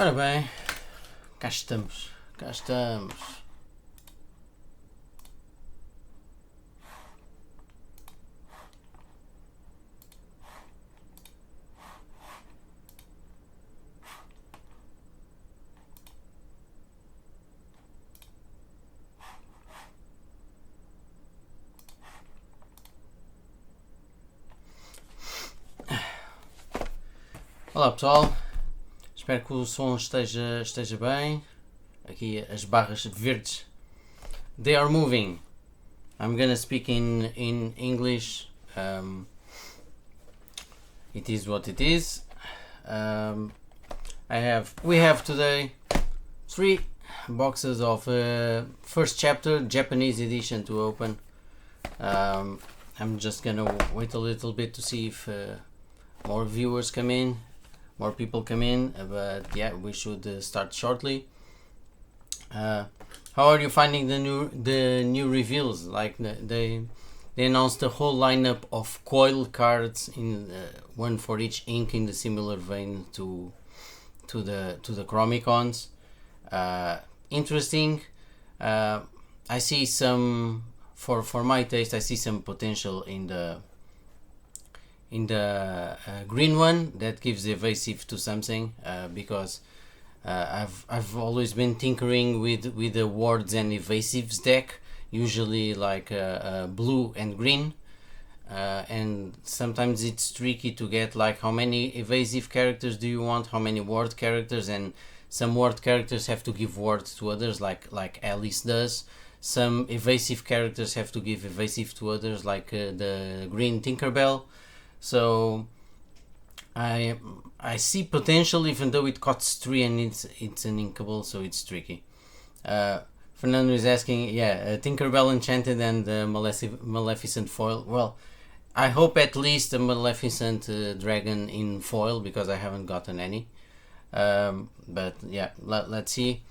Ora bem, cá estamos, cá estamos. Olá pessoal, espero que o som esteja bem. Aqui as barras verdes, they are moving. I'm gonna speak in English. It is what it is. We have today 3 boxes of first chapter Japanese edition to open. I'm just gonna wait a little bit to see if more viewers come in, more people come in, but yeah, we should start shortly. How are you finding the new reveals? Like they announced a whole lineup of coil cards in one for each ink in the similar vein to the Chromicons. Interesting. I see some for my taste. I see some potential in the green one that gives evasive to something because I've always been tinkering with the wards and evasives deck, usually like blue and green, and sometimes it's tricky to get like how many evasive characters do you want, how many ward characters, and some ward characters have to give wards to others like Alice does. Some evasive characters have to give evasive to others like the green Tinkerbell. So I see potential, even though it costs 3 and it's an inkable, so it's tricky. Fernando is asking, Tinkerbell Enchanted and Maleficent foil. Well, I hope at least a Maleficent dragon in foil because I haven't gotten any. But yeah, let's see.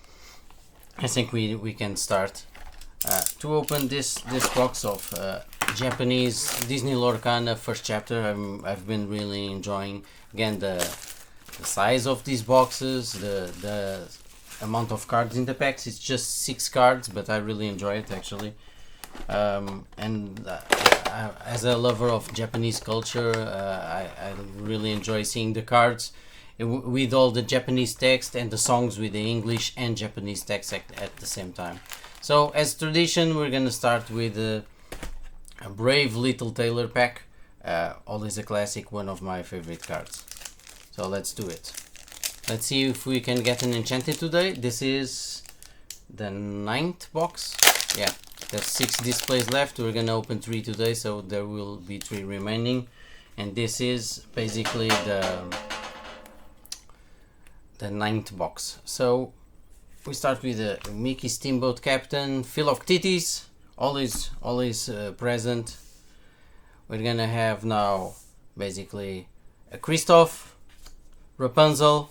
I think we can start to open this box of Japanese Disney Lorcana first chapter. I've been really enjoying again the size of these boxes, the amount of cards in the packs. It's just 6 cards, but I really enjoy it actually. As a lover of Japanese culture, I really enjoy seeing the cards with all the Japanese text and the songs with the English and Japanese text at the same time. So as tradition, we're gonna start with a Brave Little Tailor pack, always a classic, one of my favorite cards. So let's do it. Let's see if we can get an enchanted today. This is the 9th box. Yeah, there's 6 displays left. We're gonna open 3 today, so there will be 3 remaining. And this is basically the 9th box. So we start with the Mickey Steamboat Captain, Philoctetes, always present. We're gonna have now basically a Kristoff, Rapunzel.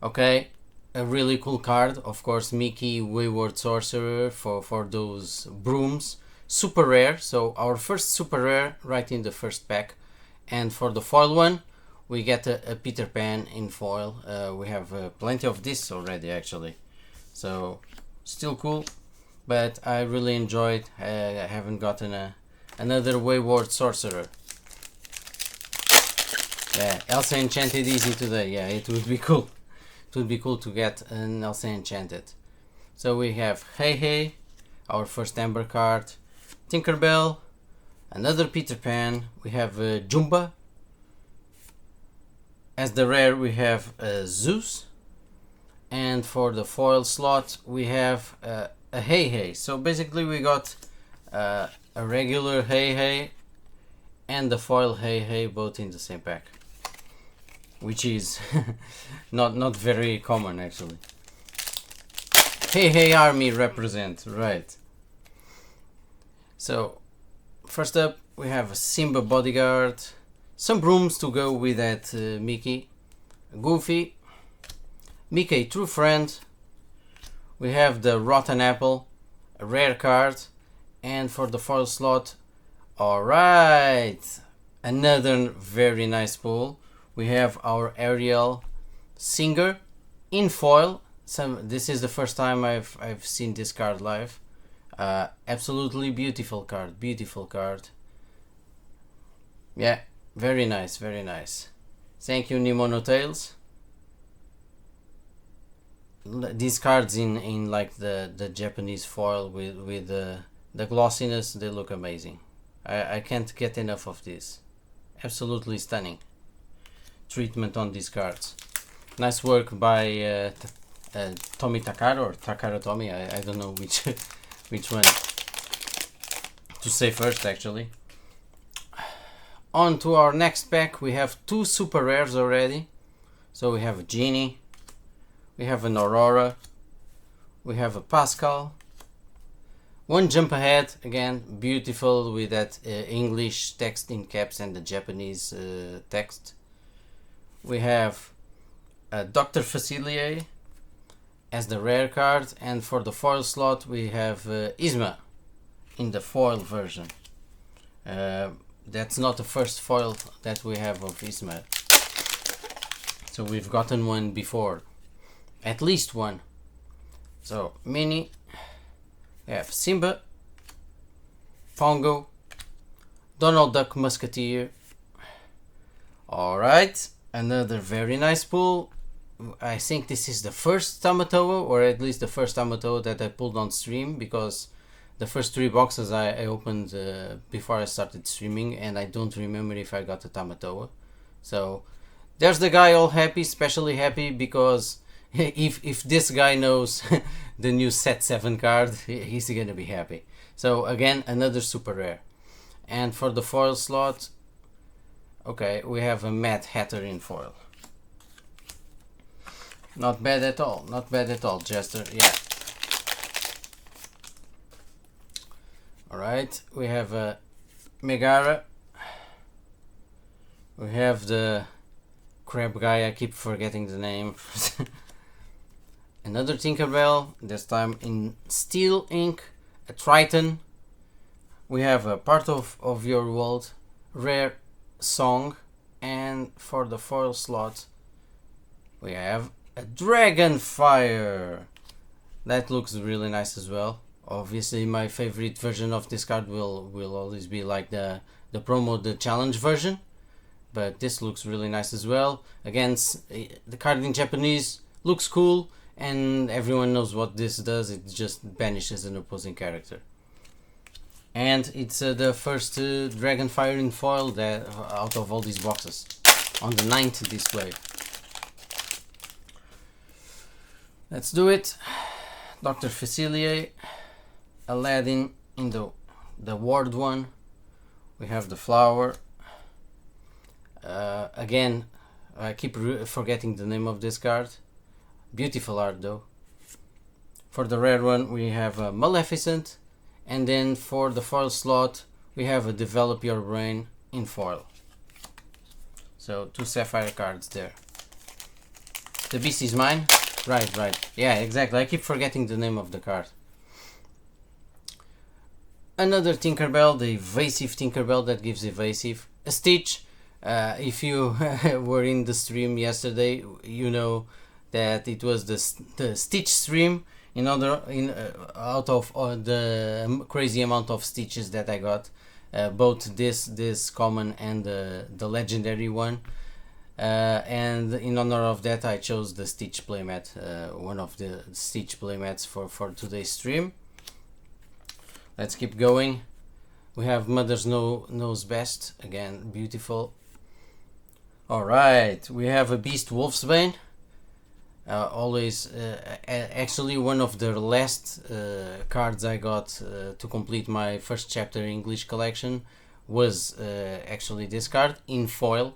Okay, a really cool card, of course, Mickey Wayward Sorcerer for those brooms. Super rare, so our first super rare right in the first pack. And for the foil one, we get a Peter Pan in foil. We have plenty of this already actually, so still cool, but I really enjoyed. I haven't gotten another Wayward Sorcerer. Yeah, Elsa Enchanted easy today. Yeah, it would be cool. It would be cool to get an Elsa Enchanted. So we have Hey Hey, our first Amber card, Tinkerbell, another Peter Pan. We have Jumba. As the rare, we have Zeus, and for the foil slot, we have a Hey Hey. So basically, we got a regular Hey Hey and the foil Hey Hey both in the same pack, which is not very common actually. Hey Hey Army represent, right? So first up, we have a Simba Bodyguard. Some brooms to go with that Mickey, Goofy, Mickey True Friend. We have the Rotten Apple, a rare card, and for the foil slot, alright, another very nice pull. We have our Ariel Singer, in foil. This is the first time I've seen this card live. Absolutely beautiful card, beautiful card. Yeah, very nice, very nice. Thank you, Nimono Tales. These cards in like the Japanese foil with the glossiness, they look amazing. I can't get enough of this. Absolutely stunning treatment on these cards. Nice work by Tomi Takara or Takara Tomi. I don't know which which one to say first, actually. On to our next pack. We have two super rares already. So we have a Genie, we have an Aurora, we have a Pascal, one Jump Ahead, again beautiful with that English text in caps and the Japanese text. We have Dr. Facilier as the rare card, and for the foil slot we have Yzma in the foil version. That's not the first foil that we have of Yzma, so we've gotten one before, at least one. So mini, we have Simba, Pongo, Donald Duck Musketeer. Alright, another very nice pull. I think this is the first Tamatoa, or at least the first Tamatoa that I pulled on stream, because the first three boxes I opened before I started streaming, and I don't remember if I got a Tamatoa. So there's the guy all happy, especially happy because if this guy knows the new set 7 card, he's gonna be happy. So again, another super rare. And for the foil slot, okay, we have a Mad Hatter in foil. Not bad at all, not bad at all, Jester, yeah. Alright, we have a Megara. We have the crab guy, I keep forgetting the name. Another Tinkerbell, this time in steel ink, a Triton. We have a Part of Your World, rare song, and for the foil slot we have a Dragonfire. That looks really nice as well. Obviously my favorite version of this card will always be like the promo, the challenge version, but this looks really nice as well. Again, the card in Japanese looks cool, and everyone knows what this does. It just banishes an opposing character. And it's the first Dragonfire in foil that out of all these boxes on the 9th display. Let's do it. Dr. Facilier, Aladdin in the ward one. We have the flower. Again, I keep forgetting the name of this card. Beautiful art though. For the rare one we have a Maleficent, and then for the foil slot we have a Develop Your Brain in foil. So two sapphire cards there. The beast is mine. Right. Yeah, exactly. I keep forgetting the name of the card. Another Tinkerbell, the evasive Tinkerbell that gives evasive. A Stitch. If you were in the stream yesterday, you know that it was the Stitch stream. Out of the crazy amount of Stitches that I got, both this common and the legendary one. And in honor of that I chose the Stitch playmat, one of the Stitch playmats for today's stream. Let's keep going. We have Mother's Knows Best, again beautiful. Alright, we have a Beast Wolfsbane. Actually one of the last cards I got to complete my first chapter English collection was actually this card in foil.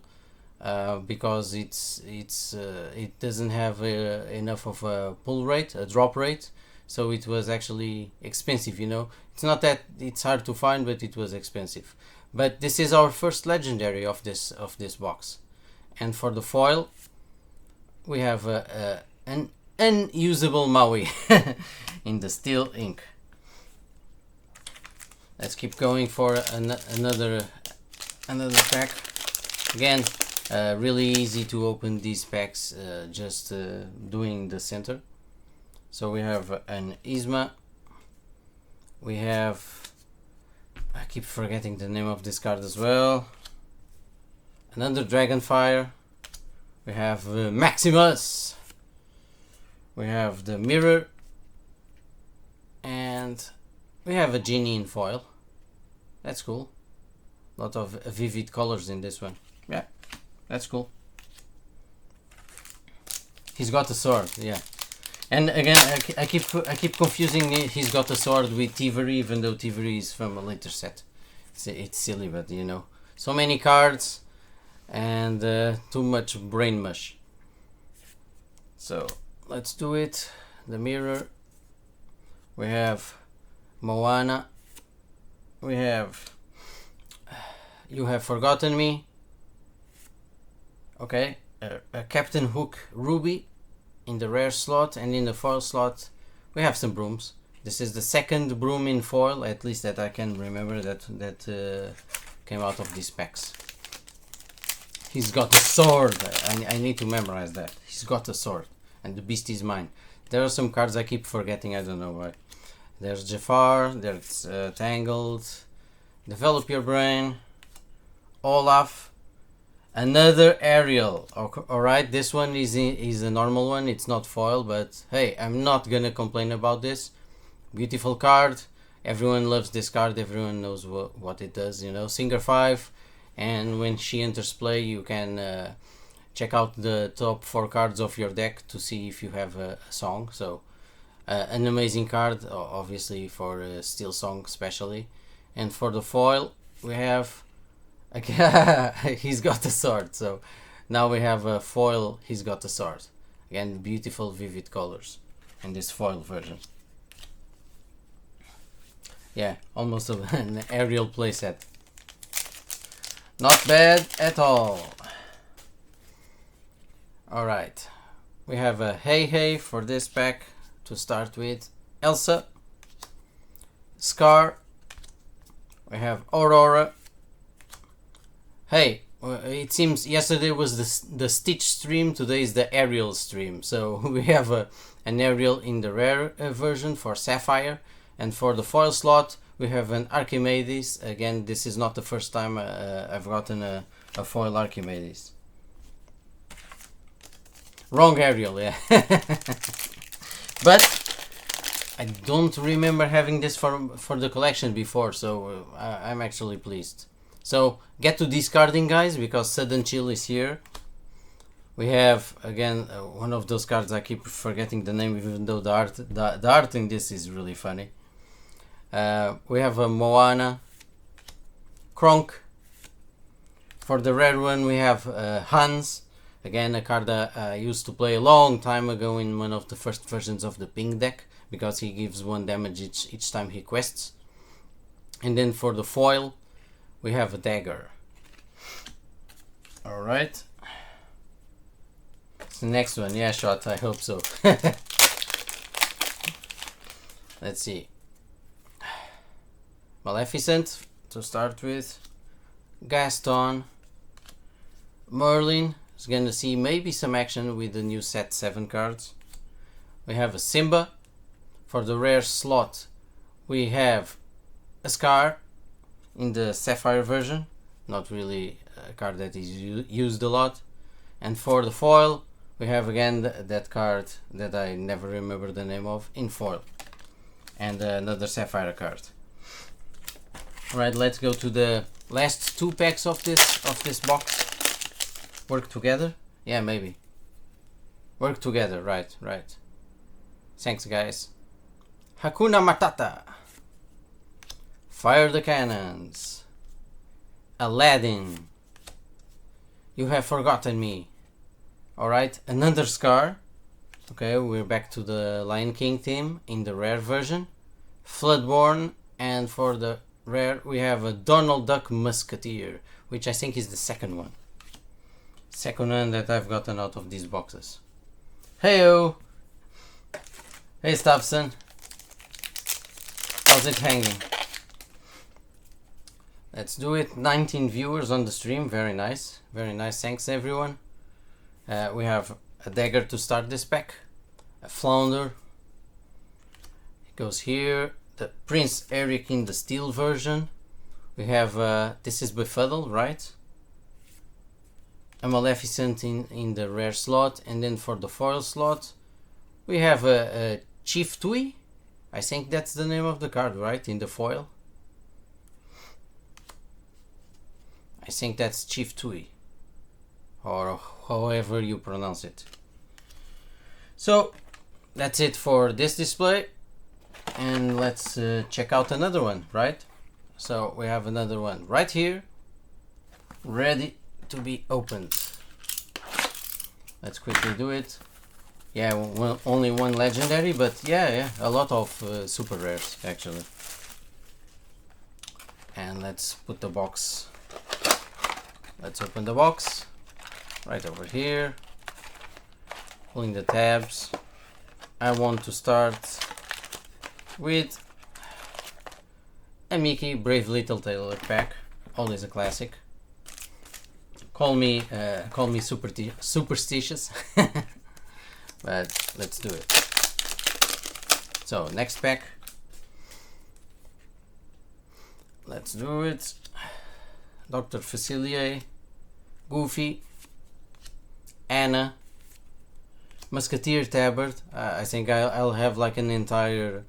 Because it doesn't have enough of a pull rate, a drop rate, so it was actually expensive. It's not that it's hard to find, but it was expensive. But this is our first legendary of this box, and for the foil we have an unusable Maui in the steel ink. Let's keep going for another pack. Again, Really easy to open these packs, just doing the center. So we have an Isma. We have, I keep forgetting the name of this card as well. Another Dragonfire. We have Maximus. We have the Mirror. And we have a Genie in foil. That's cool. A lot of vivid colors in this one. Yeah, that's cool. He's got a sword, yeah. And again, I keep confusing he's got a sword with Thievery, even though Thievery is from a later set. It's silly, but you know, so many cards and too much brain mush. So let's do it. The Mirror. We have Moana. We have You Have Forgotten Me. Okay, a Captain Hook Ruby in the rare slot, and in the foil slot we have some brooms. This is the second broom in foil, at least that I can remember, that came out of these packs. He's got a sword. I need to memorize that. He's got a sword, and the beast is mine. There are some cards I keep forgetting, I don't know why. There's Jafar, there's Tangled, Develop Your Brain, Olaf, another Ariel. Alright, this one is a normal one, it's not foil, but hey, I'm not gonna complain about this. Beautiful card, everyone loves this card, everyone knows what it does, you know. Singer 5, and when she enters play you can check out the top 4 cards of your deck to see if you have a song. So an amazing card, obviously, for Steel Song especially. And for the foil we have he's got a sword. So now we have a foil, he's got a sword. Again, beautiful vivid colors in this foil version. Yeah, almost an aerial playset. Not bad at all. Alright, we have a Hey for this pack to start with. Elsa, Scar, we have Aurora. Hey, it seems yesterday was the Stitch stream, today is the Ariel stream. So we have an Ariel in the rare version for Sapphire, and for the foil slot we have an Archimedes. Again, this is not the first time I've gotten a foil Archimedes. Wrong Ariel, yeah. But I don't remember having this for the collection before, so I'm actually pleased. So get to discarding, guys, because Sudden Chill is here. We have again one of those cards I keep forgetting the name, even though the art in this is really funny. We have a Moana, Kronk. For the rare one we have Hans. Again, a card that I used to play a long time ago in one of the first versions of the pink deck, because he gives 1 damage each time he quests. And then for the foil we have a Dagger. Alright. It's the next one. Yeah, shot, I hope so. Let's see. Maleficent to start with. Gaston. Merlin is gonna see maybe some action with the new set 7 cards. We have a Simba. For the rare slot we have a Scar in the Sapphire version, not really a card that is used a lot. And for the foil we have again that card that I never remember the name of in foil, and another Sapphire card. Alright, let's go to the last 2 packs of this box. Work together? Yeah, maybe. Work together, right. Thanks, guys. Hakuna Matata. Fire the Cannons. Aladdin. You Have Forgotten Me. Alright, another Scar. Okay, we're back to the Lion King theme in the rare version. Floodborn, and for the rare we have a Donald Duck Musketeer, which I think is the second one. Second one that I've gotten out of these boxes. Heyo! Hey Stavson. How's it hanging? Let's do it. 19 viewers on the stream. Very nice. Very nice. Thanks everyone. We have a dagger to start this pack. A flounder. It goes here. The Prince Eric in the steel version. We have, this is Befuddle, right? A Maleficent in the rare slot. And then for the foil slot, we have a Chief Tui. I think that's the name of the card, right? In the foil. I think that's Chief Tui. Or however you pronounce it. So, that's it for this display. And let's check out another one, right? So, we have another one right here. Ready to be opened. Let's quickly do it. Yeah, only one legendary, but yeah, a lot of super rares actually. And let's put the box. Let's open the box. Right over here. Pulling the tabs. I want to start with a Mickey Brave Little Tailor pack. Always a classic. Call me superstitious, but let's do it. So next pack. Let's do it. Dr. Facilier, Goofy, Anna, Musketeer Tabard. I think I'll have like an entire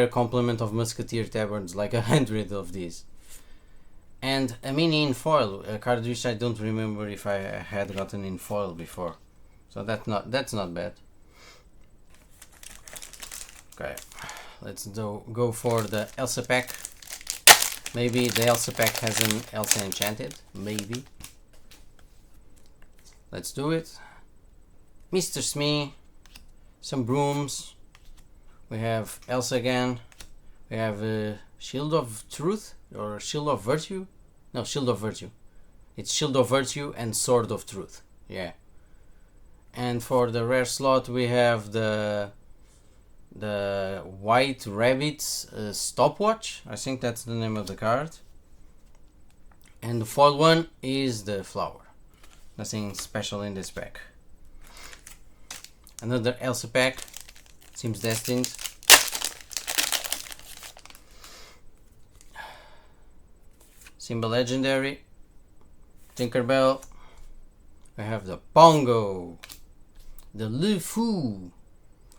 complement of Musketeer Tabards, like 100 of these. And a mini in foil, a card which I don't remember if I had gotten in foil before. So that's not bad. Okay, let's go for the Elsa pack. Maybe the Elsa pack has an Elsa Enchanted, maybe. Let's do it. Mr. Smee, some brooms. We have Elsa again. We have a Shield of Truth or Shield of Virtue. No, Shield of Virtue. It's Shield of Virtue and Sword of Truth. Yeah. And for the rare slot we have the White Rabbit's Stopwatch. I think that's the name of the card. And the foil one is the flower. Nothing special in this pack. Another Elsa pack. Seems destined. Simba Legendary. Tinkerbell. We have the Pongo. The LeFou.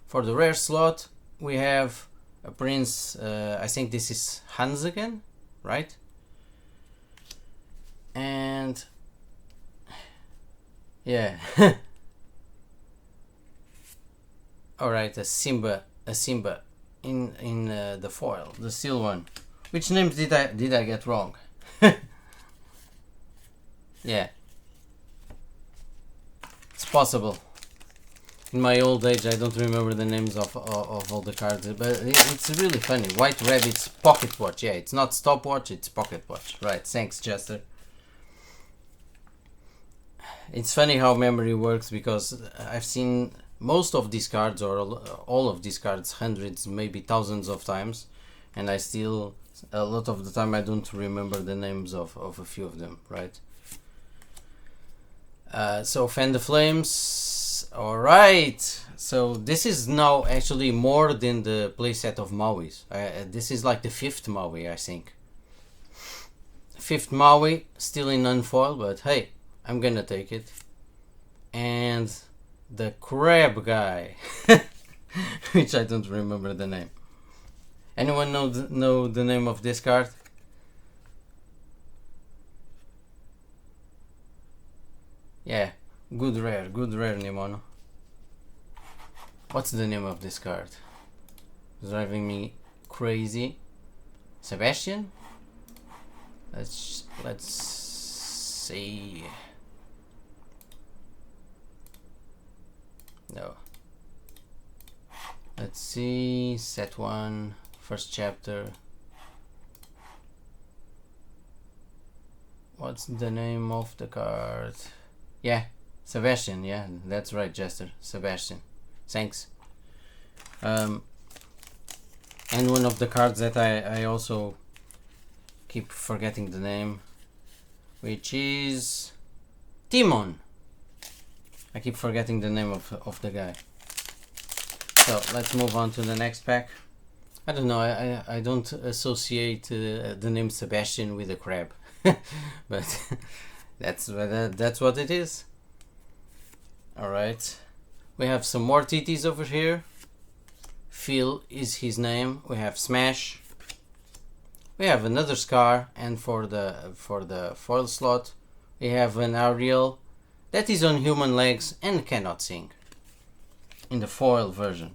For the rare slot, we have a Prince. I think this is Hans again, right? And yeah. All right, a Simba in the foil, the steel one. Which names did I get wrong? Yeah, it's possible. In my old age, I don't remember the names of all the cards, but it's really funny. White Rabbit's Pocket Watch. Yeah, it's not Stopwatch, it's Pocket Watch. Right, thanks, Chester. It's funny how memory works, because I've seen most of these cards, or all of these cards, hundreds, maybe thousands of times, and I still, a lot of the time, I don't remember the names of a few of them, right? So Fan the Flames. Alright, so this is now actually more than the playset of Maui's. This is like the 5th Maui, I think. 5th Maui, still in unfoil, but hey, I'm gonna take it. And the crab guy, which I don't remember the name. Anyone know the name of this card? Yeah, good rare, Nimono. What's the name of this card? It's driving me crazy. Sebastian? Let's see. No. Let's see. Set 1, first chapter. What's the name of the card? Yeah, Sebastian. Yeah, that's right, Jester. Sebastian. Thanks. And one of the cards that I also keep forgetting the name, which is Timon. I keep forgetting the name of the guy. So let's move on to the next pack. I don't know, I don't associate the name Sebastian with a crab, but that's what it is. Alright, we have some more TTs over here. Phil is his name. We have Smash. We have another Scar, and for the foil slot we have an Ariel that is on human legs and cannot sing in the foil version.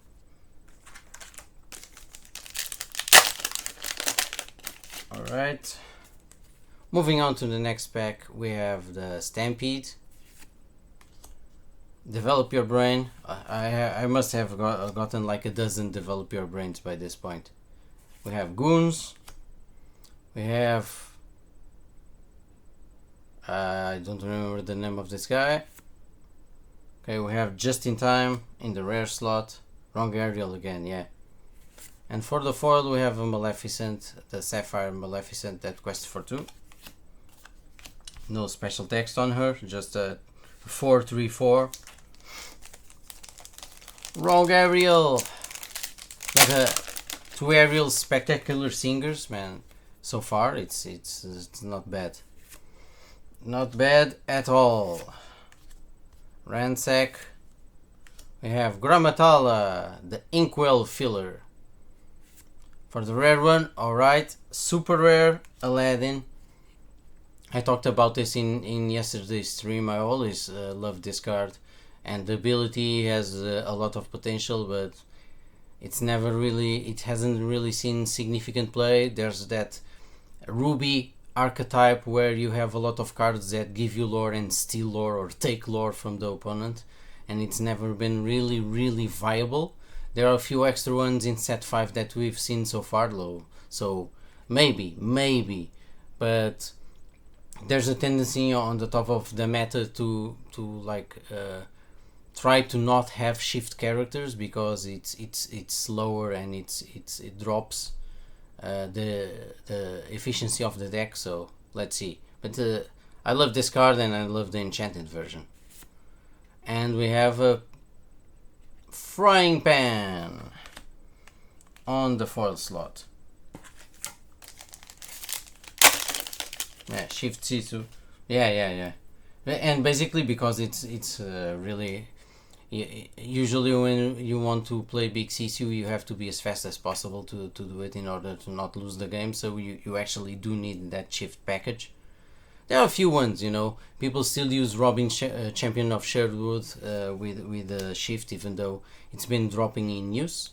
Alright, moving on to the next pack, we have the Stampede. Develop Your Brain. I must have gotten like a dozen Develop Your Brains by this point. We have Goons. We have... I don't remember the name of this guy. Okay, we have Just in Time in the rare slot. Wrong Ariel again, yeah. And for the foil we have a Maleficent, the Sapphire Maleficent that quests for 2. No special text on her, just a 4/3/4. Wrong Ariel! But 2 Ariel spectacular singers, man. So far it's not bad. Not bad at all. Ransack. We have Grammatala, the Inkwell filler. For the rare one, alright, super rare, Aladdin. I talked about this in yesterday's stream. I always love this card, and the ability has a lot of potential, but it hasn't really seen significant play. There's that Ruby archetype where you have a lot of cards that give you lore and steal lore or take lore from the opponent, and it's never been really viable. There are a few extra ones in set 5 that we've seen so far, though, so maybe, but there's a tendency on the top of the meta to like try to not have shift characters because it's slower and it drops the efficiency of the deck. So let's see. But I love this card and I love the enchanted version. And we have a Frying Pan on the foil slot. Yeah, Shift C2. Yeah. And basically because it's really... Usually when you want to play big CC, you have to be as fast as possible to do it in order to not lose the game, so you actually do need that shift package. There are a few ones, you know, people still use Robin Champion of Sherwood with the shift, even though it's been dropping in use,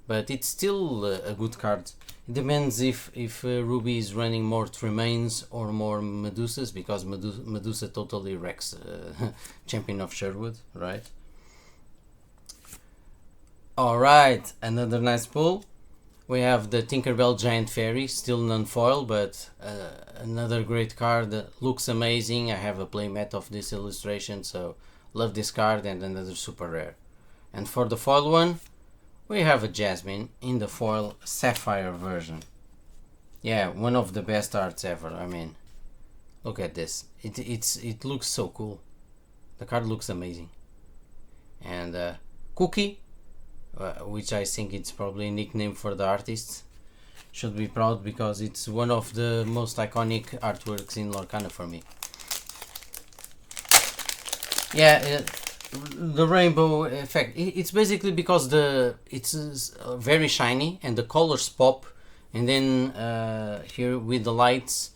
but it's still a good card. It depends if Ruby is running more Tremaines or more Medusas, because Medusa totally wrecks Champion of Sherwood, right? Alright, another nice pull. We have the Tinkerbell Giant Fairy, still non-foil, but another great card that looks amazing. I have a playmat of this illustration, so love this card, and another super rare. And for the foil one, we have a Jasmine in the foil Sapphire version. Yeah, one of the best arts ever. I mean, look at this. It looks so cool. The card looks amazing. And Cookie, which I think it's probably a nickname for the artist, should be proud because it's one of the most iconic artworks in Lorcana for me. Yeah, the rainbow effect, it's basically because it's very shiny and the colors pop, and then here with the lights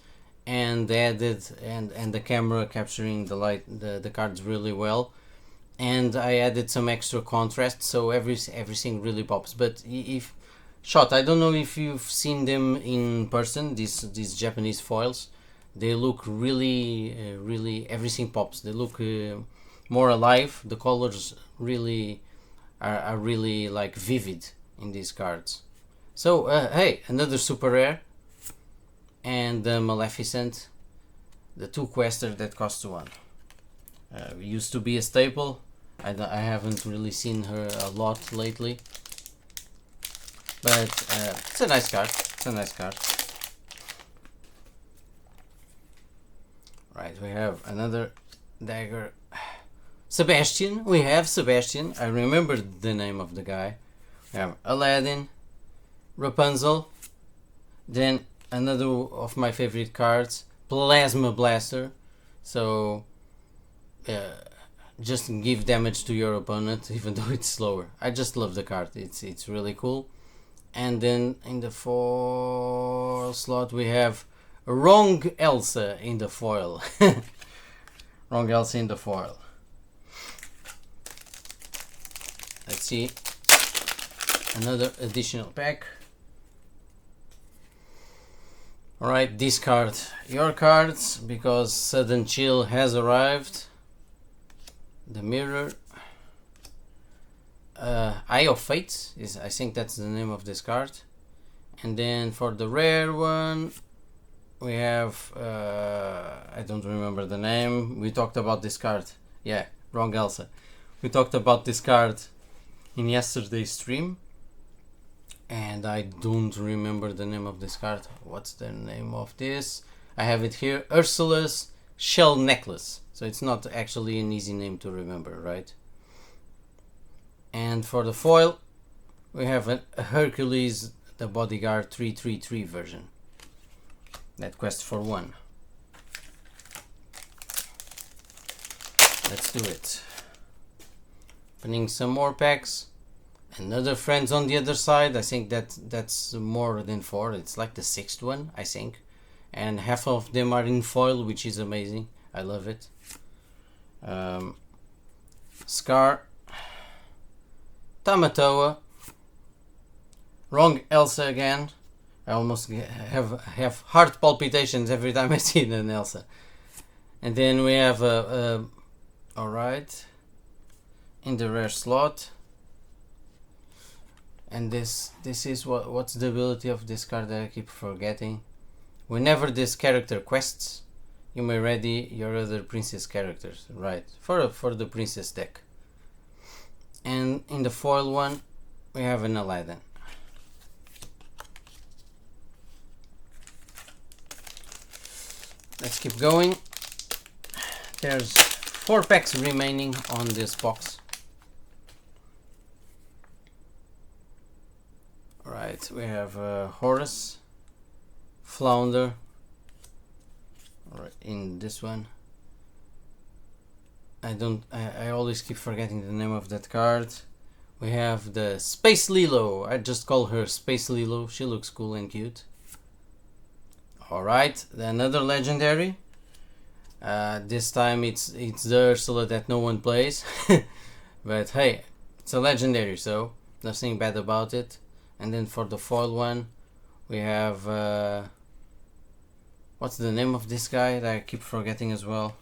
and the camera capturing the light, the cards really well. And I added some extra contrast, so everything really pops. But if Shot, I don't know if you've seen them in person, these Japanese foils. They look really everything pops. They look more alive. The colors really are really like vivid in these cards. So hey, another super rare, and the Maleficent, the 2 quester that costs 1. Used to be a staple. I haven't really seen her a lot lately, but it's a nice card. It's a nice card. Right, we have another dagger. Sebastian, we have Sebastian. I remember the name of the guy. We have Aladdin, Rapunzel, then another of my favorite cards, Plasma Blaster. So just give damage to your opponent even though it's slower. I just love the card. It's really cool. And then in the foil slot we have Wrong Elsa in the foil. Wrong Elsa in the foil. Let's see. Another additional pack. Alright, discard your cards because Sudden Chill has arrived. The Mirror. Eye of Fate is, I think that's the name of this card. And then for the rare one we have I don't remember the name. We talked about this card. Yeah, Wrong Elsa. We talked about this card in yesterday's stream, and I don't remember the name of this card. What's the name of this? I have it here. Ursula's Shell Necklace. So it's not actually an easy name to remember, right? And for the foil we have a Hercules the Bodyguard 333 version. That quest for 1. Let's do it. Opening some more packs. Another Friends on the other side. I think that's more than 4. It's like the 6th one, I think. And half of them are in foil, which is amazing. I love it. Scar. Tamatoa. Wrong Elsa again. I almost have heart palpitations every time I see an Elsa. And then we have alright, in the rare slot. And this is what's the ability of this card that I keep forgetting. Whenever this character quests, you may ready your other princess characters, right? For the princess deck. And in the foil one, we have an Aladdin. Let's keep going. There's 4 packs remaining on this box. Alright, we have Horus, Flounder, alright, in this one. I always keep forgetting the name of that card. We have the Space Lilo. I just call her Space Lilo. She looks cool and cute. Alright, another legendary. This time it's the Ursula that no one plays. But hey, it's a legendary, so nothing bad about it. And then for the foil one, we have what's the name of this guy that I keep forgetting as well?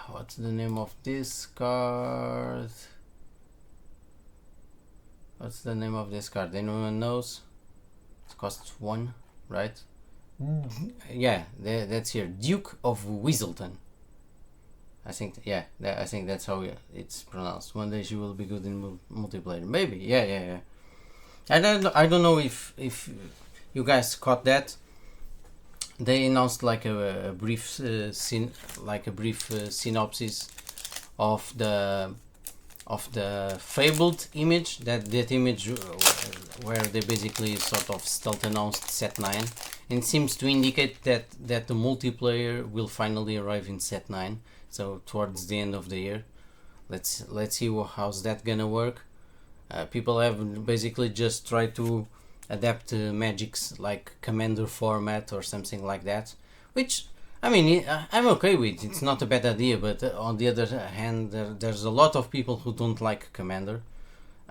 What's the name of this card? What's the name of this card? Anyone knows? It costs 1, right? Yeah, that's here. Duke of Weaselton. I think, yeah, I think that's how it's pronounced. One day she will be good in multiplayer. Maybe, yeah. I don't know if you guys caught that. They announced like a brief synopsis of the fabled image. That image where they basically sort of stealth announced set 9, and seems to indicate that the multiplayer will finally arrive in set 9. So towards the end of the year. Let's see how's that gonna work. People have basically just tried to adapt Magic's like Commander format or something like that, which I mean I'm okay with. It's not a bad idea, but on the other hand, there's a lot of people who don't like Commander.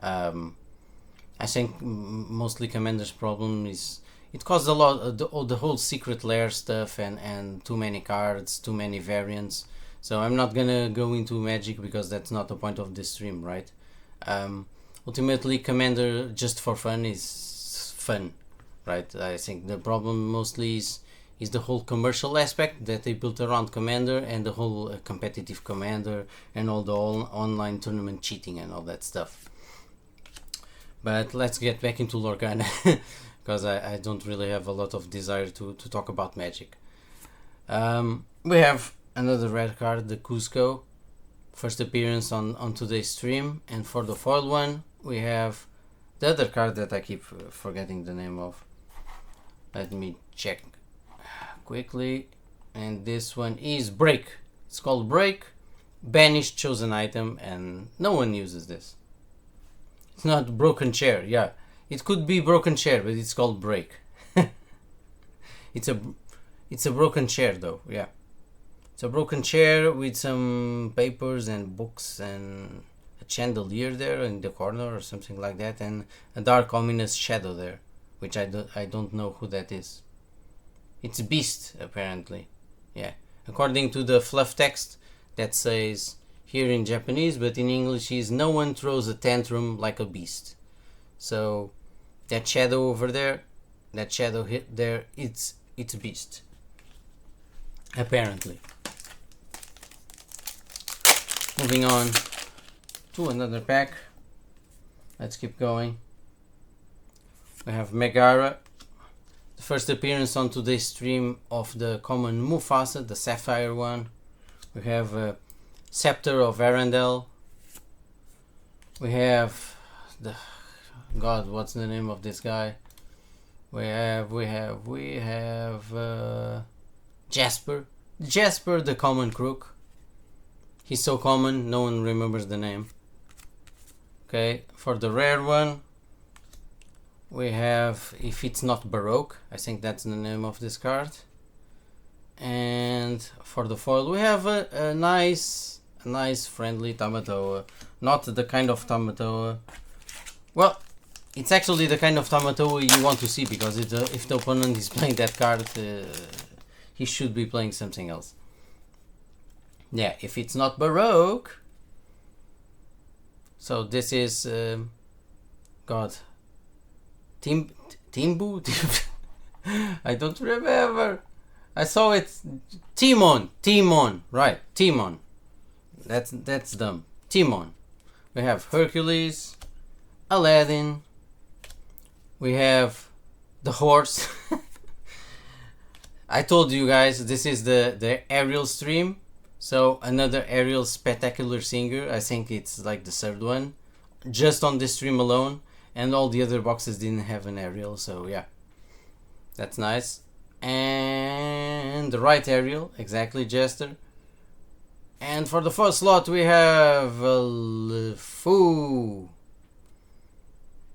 I think mostly Commander's problem is it caused a lot the whole secret lair stuff and too many cards, too many variants. So I'm not gonna go into Magic because that's not the point of this stream, right? Ultimately, Commander just for fun is fun, right? I think the problem mostly is the whole commercial aspect that they built around Commander, and the whole competitive Commander and all the online tournament cheating and all that stuff. But let's get back into Lorcana because I don't really have a lot of desire to talk about Magic. We have another red card, the Cusco, first appearance on today's stream. And for the foil one, we have the other card that I keep forgetting the name of. Let me check quickly. And this one is Break. It's called Break, banished chosen item, and no one uses this. It's not Broken Chair, yeah. It could be Broken Chair, but it's called Break. It's a broken chair though, yeah. It's a broken chair with some papers and books and a chandelier there in the corner or something like that, and a dark ominous shadow there, which I don't know who that is. It's Beast apparently, yeah. According to the fluff text that says here in Japanese, but in English is no one throws a tantrum like a beast. So that shadow over there, that shadow hit there, it's Beast. Apparently. Moving on to another pack. Let's keep going. We have Megara. The first appearance on today's stream of the common Mufasa, the Sapphire one. We have Scepter of Arendelle. We have the God, what's the name of this guy? We have Jasper. Jasper the common crook. He's so common, no one remembers the name. Okay, for the rare one, we have If It's Not Baroque. I think that's the name of this card. And for the foil, we have a nice friendly Tamatoa. Not the kind of Tamatoa. Well, it's actually the kind of Tamatoa you want to see, because if the opponent is playing that card, he should be playing something else. Yeah, If It's Not Baroque. So this is God, Timbu. I don't remember. I saw it. Timon, right? Timon. That's dumb. Timon. We have Hercules, Aladdin. We have the horse. I told you guys this is the Ariel stream. So another Ariel spectacular singer. I think it's like the third one, just on this stream alone, and all the other boxes didn't have an Ariel. So yeah, that's nice. And the right Ariel, exactly, Jester. And for the first slot we have LeFou.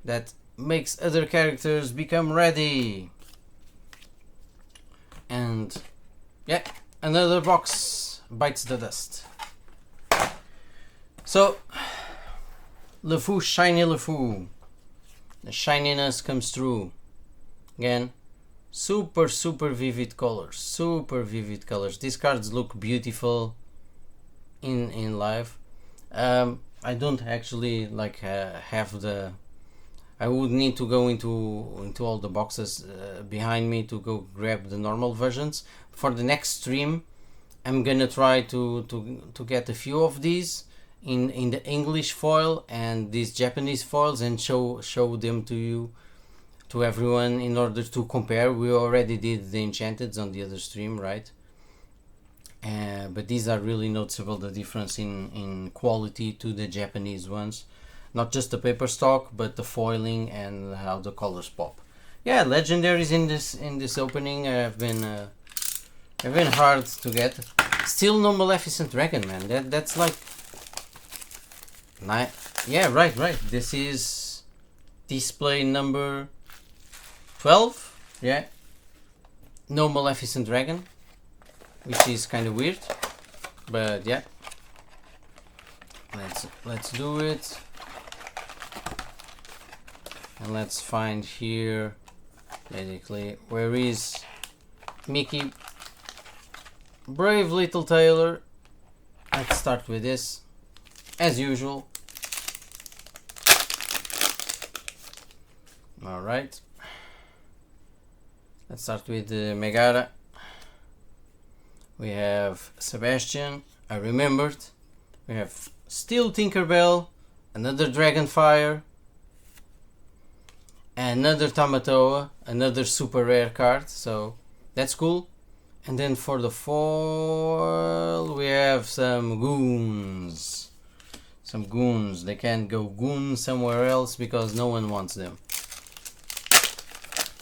That makes other characters become ready. And yeah, another box bites the dust. So LeFou, shiny LeFou. The shininess comes through. Again, super vivid colors. Super vivid colors. These cards look beautiful in live. I don't actually like have the. I would need to go into all the boxes behind me to go grab the normal versions. For the next stream, I'm gonna try to get a few of these in the English foil and these Japanese foils and show them to you, to everyone, in order to compare. We already did the Enchanteds on the other stream, right? But these are really noticeable, the difference in quality to the Japanese ones. Not just the paper stock, but the foiling and how the colors pop. Yeah, legendaries in this opening have been hard to get. Still no Maleficent Dragon, man. That's like yeah, right. This is display number 12. Yeah, no Maleficent Dragon, which is kind of weird, but yeah. Let's do it. And let's find here, basically, where is Mickey? Brave Little Tailor. Let's start with this, as usual. Alright. Let's start with Megara. We have Sebastian, I remembered. We have still Tinkerbell, another Dragonfire, another Tamatoa, another super rare card, so that's cool. And then for the foil, we have some goons. Some goons. They can't go goon somewhere else because no one wants them.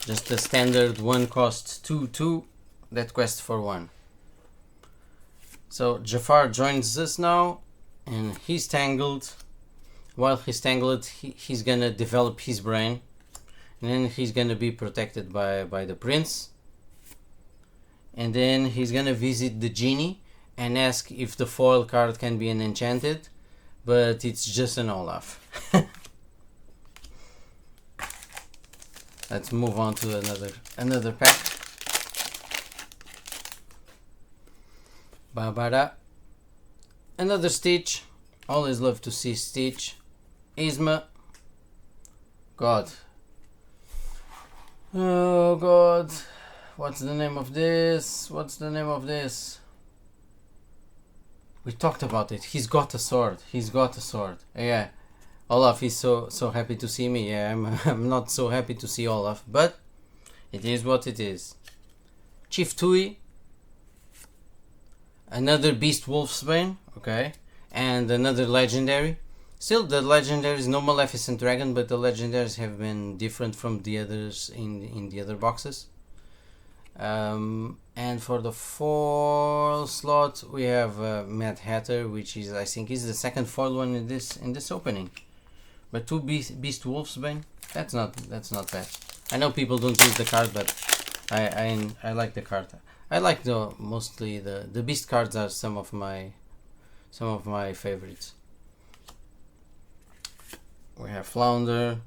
Just the standard one costs 2, that quest for 1. So Jafar joins us now, and he's tangled. While he's tangled, he's gonna develop his brain, and then he's gonna be protected by the prince. And then he's gonna visit the genie and ask if the foil card can be enchanted, but it's just an Olaf. Let's move on to another pack. Babara. Another Stitch. Always love to see Stitch. Isma. God. Oh God. What's the name of this? What's the name of this? We talked about it. He's got a sword. He's got a sword. Yeah. Olaf is so happy to see me. Yeah, I'm not so happy to see Olaf, but it is what it is. Chief Tui. Another Beast Wolfsbane. Okay. And another legendary. Still, the legendary is no Maleficent Dragon, but the legendaries have been different from the others in the other boxes. And for the foil slot, we have Mad Hatter, which is, I think, is the second foil one in this opening. But 2 Beast Wolfsbane, that's not bad. I know people don't use the card, but I like the card. I like mostly the Beast cards are some of my favorites. We have Flounder,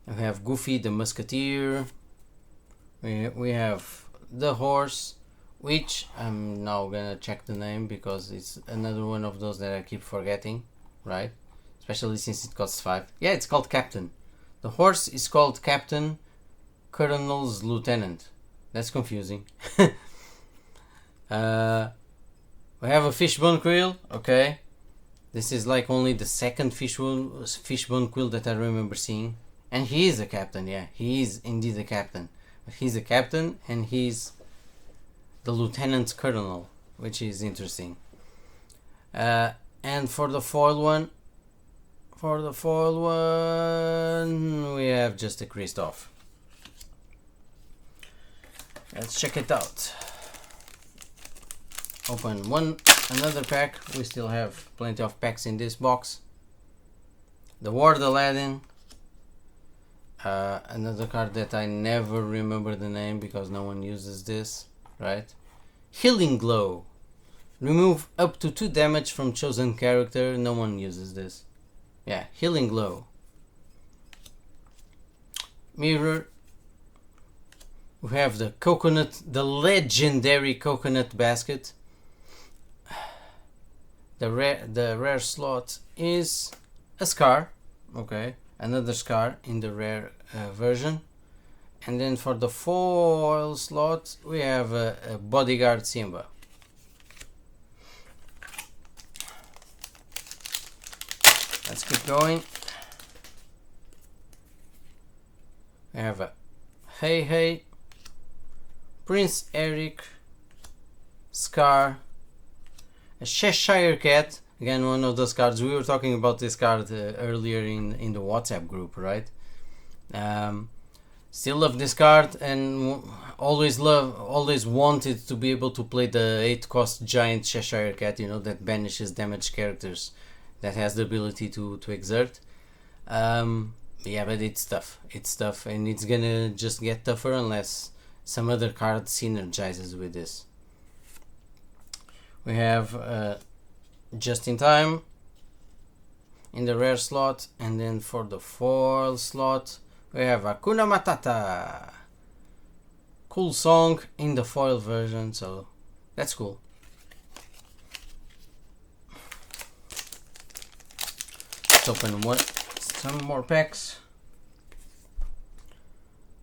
we have Goofy the Musketeer, we have the Horse, which I'm now gonna check the name because it's another one of those that I keep forgetting, right? Especially since it costs 5. Yeah, it's called Captain. The horse is called Captain Colonel's Lieutenant. That's confusing. We have a Fishbone Quill, okay. This is like only the second Fishbone Quill that I remember seeing. And he is a captain, yeah. He is indeed a captain. But he's a captain and he's the Lieutenant Colonel, which is interesting. And for the foil one, we have just a Kristoff. Let's check it out. Open another pack. We still have plenty of packs in this box. The Ward Aladdin. Another card that I never remember the name because no one uses this, right? Healing Glow. Remove up to 2 damage from chosen character. No one uses this. Yeah, Healing Glow. Mirror. We have the legendary coconut basket. The rare slot is a Scar. Okay, another Scar in the rare version. And then for the foil slot, we have a Bodyguard Simba. Let's keep going. We have a Hey, Prince Eric, Scar, a Cheshire Cat. Again, one of those cards. We were talking about this card earlier in the WhatsApp group, right? Still love this card and always wanted to be able to play the 8-cost giant Cheshire Cat, you know, that banishes damaged characters, that has the ability to exert. Yeah, but it's tough, and it's gonna just get tougher unless some other card synergizes with this. We have Just in Time in the rare slot, and then for the foil slot we have Hakuna Matata. Cool song in the foil version, so that's cool. Let's open some more packs.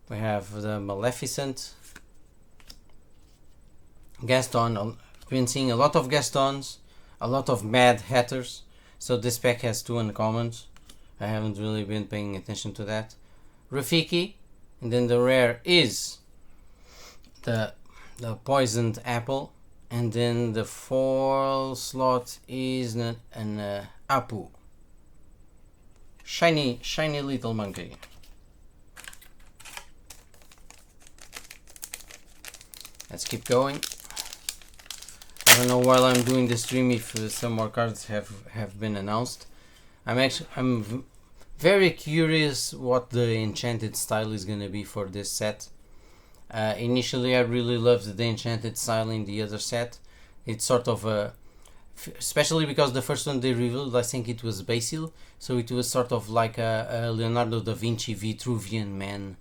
We have the Maleficent, Gaston. I've been seeing a lot of Gastons, a lot of Mad Hatters, so this pack has 2 uncommons. I haven't really been paying attention to that. Rafiki, and then the rare is the the poisoned apple, and then the foil slot is an Apu. Shiny little monkey. Let's keep going. I don't know while I'm doing the stream if some more cards have been announced. I'm very curious what the enchanted style is gonna be for this set. Initially, I really loved the enchanted style in the other set. It's sort of a, especially because the first one they revealed, I think it was Basil, so it was sort of like a Leonardo da Vinci Vitruvian man,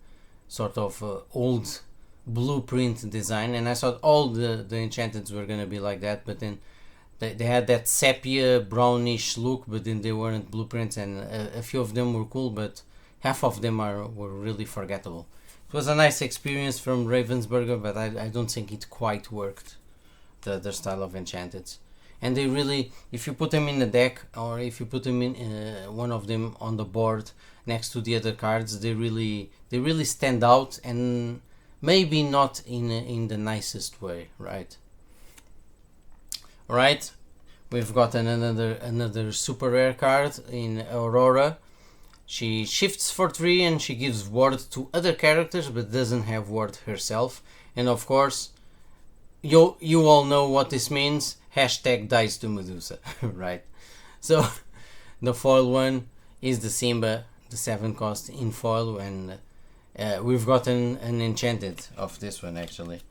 sort of old blueprint design, and I thought all the enchanteds were gonna be like that, but then they had that sepia brownish look, but then they weren't blueprints, and a few of them were cool, but half of them were really forgettable. It was a nice experience from Ravensburger, but I don't think it quite worked, the style of enchanteds. And they really, if you put them in the deck, or if you put them in one of them on the board next to the other cards, they really stand out, and maybe not in the nicest way, right? Alright, we've got another super rare card in Aurora. She shifts for 3 and she gives ward to other characters, but doesn't have ward herself. And of course, you all know what this means. Hashtag dies to Medusa, right? So the foil one is the Simba, the 7 cost in foil, and we've got an enchanted of this one actually.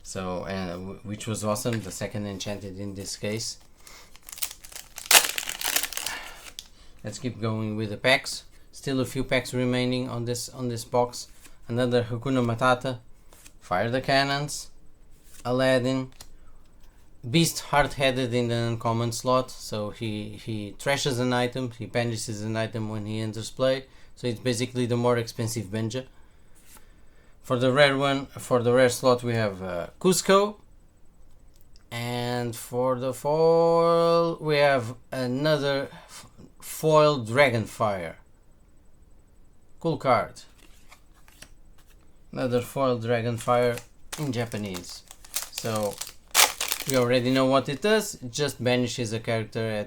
So which was awesome, the second enchanted in this case. Let's keep going with the packs. Still a few packs remaining on this box. Another Hakuna Matata, Fire the Cannons, Aladdin, Beast Hard-Headed in the uncommon slot, so he trashes an item, he banishes an item when he enters play, so it's basically the more expensive Benja. For the rare slot we have Cusco, and for the foil we have another foil Dragonfire. Cool card. Another foil Dragonfire in Japanese. So we already know what it does. It just banishes a character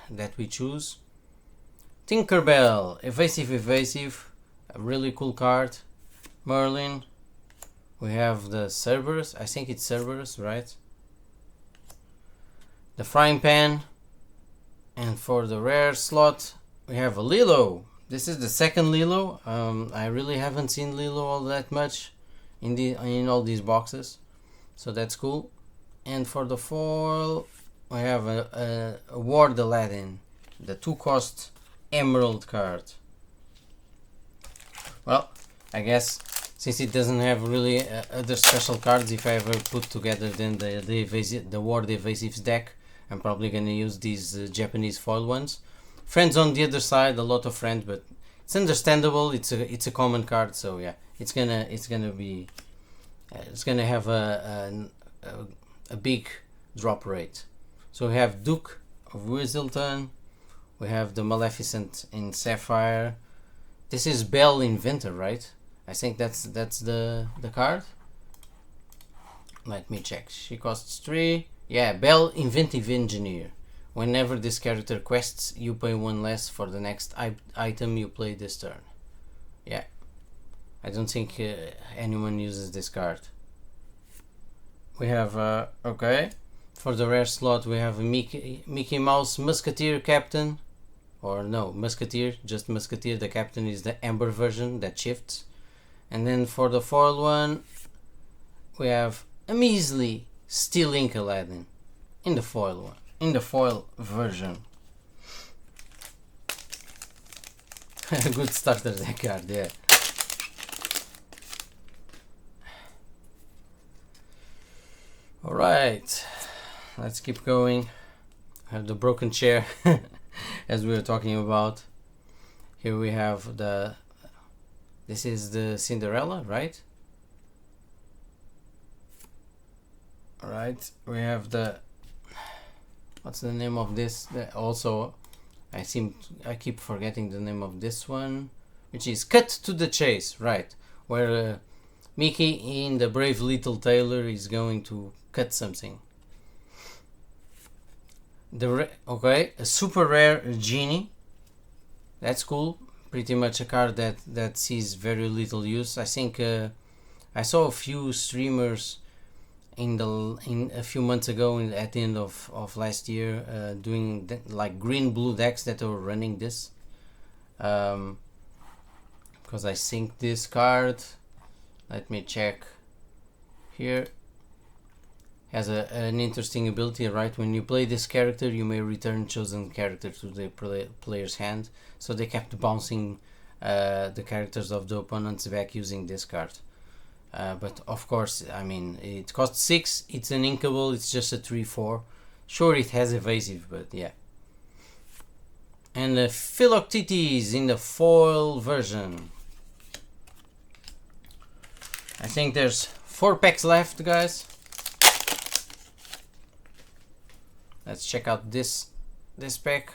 that we choose. Tinkerbell, evasive, a really cool card. Merlin. We have the Cerberus. I think it's Cerberus, right? The Frying Pan. And for the rare slot, we have a Lilo. This is the second Lilo. I really haven't seen Lilo all that much in all these boxes, so that's cool. And for the foil, we have a Ward Aladdin, the 2-cost Emerald card. Well, I guess since it doesn't have really other special cards, if I ever put together then the Ward Evasives deck, I'm probably gonna use these Japanese foil ones. Friends on the other side, a lot of friends, but it's understandable. It's a common card, so yeah, it's gonna have a big drop rate. So we have Duke of Whistleton, we have the Maleficent in Sapphire. This is Belle Inventor, right? I think that's the card. Let me check. She costs 3. Yeah, Belle Inventive Engineer. Whenever this character quests, you pay 1 less for the next item you play this turn. Yeah, I don't think anyone uses this card. We have okay, for the rare slot we have a Mickey Mouse Musketeer Captain, or no, Musketeer, just Musketeer. The Captain is the Amber version that shifts. And then for the foil one, we have a measly Steel Ink Aladdin in the foil one. In the foil version. Good starter deck card, yeah. Alright, let's keep going. I have the broken chair as we were talking about. Here we have this is the Cinderella, right? Alright, we have what's the name of this? Also, I keep forgetting the name of this one, which is Cut to the Chase, right? Where Mickey in the brave little tailor is going to cut something. Okay, a super rare genie. That's cool. Pretty much a card that sees very little use. I think I saw a few streamers in a few months ago at the end of last year doing like green blue decks that were running this. Because I think this card, let me check here, has an interesting ability, right? When you play this character, you may return chosen character to the player's hand. So they kept bouncing the characters of the opponents back using this card. But of course, I mean, it costs 6, it's an inkable, it's just a 3/4. Sure, it has evasive, but yeah. And Philoctetes in the foil version. I think there's 4 packs left, guys. Let's check out this pack.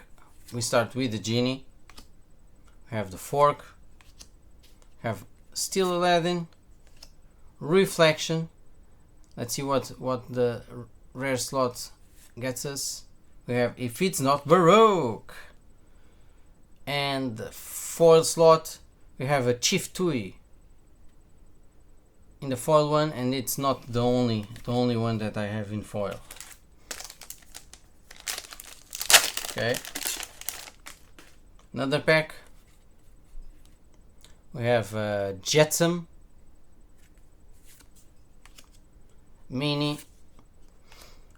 We start with the genie. We have the fork. Have Steel Aladdin. Reflection. Let's see what the rare slot gets us. We have If It's Not Baroque. And the foil slot, we have a Chief Tui in the foil one, and it's not the only one that I have in foil. Okay, another pack. We have Jetsam mini,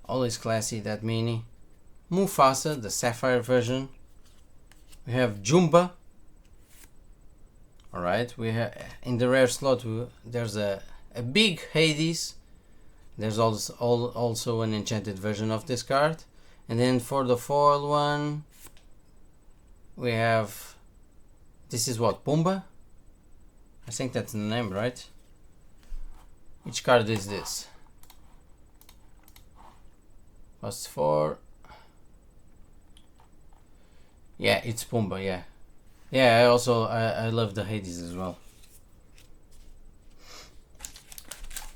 always classy, that mini. Mufasa, the sapphire version. We have Jumba. All right, we have in the rare slot there's a big Hades. There's also an enchanted version of this card. And then for the foil one, we have, this is what, Pumbaa? I think that's the name, right? Which card is this? Plus 4. Yeah, it's Pumbaa, yeah. Yeah, I love the Hades as well.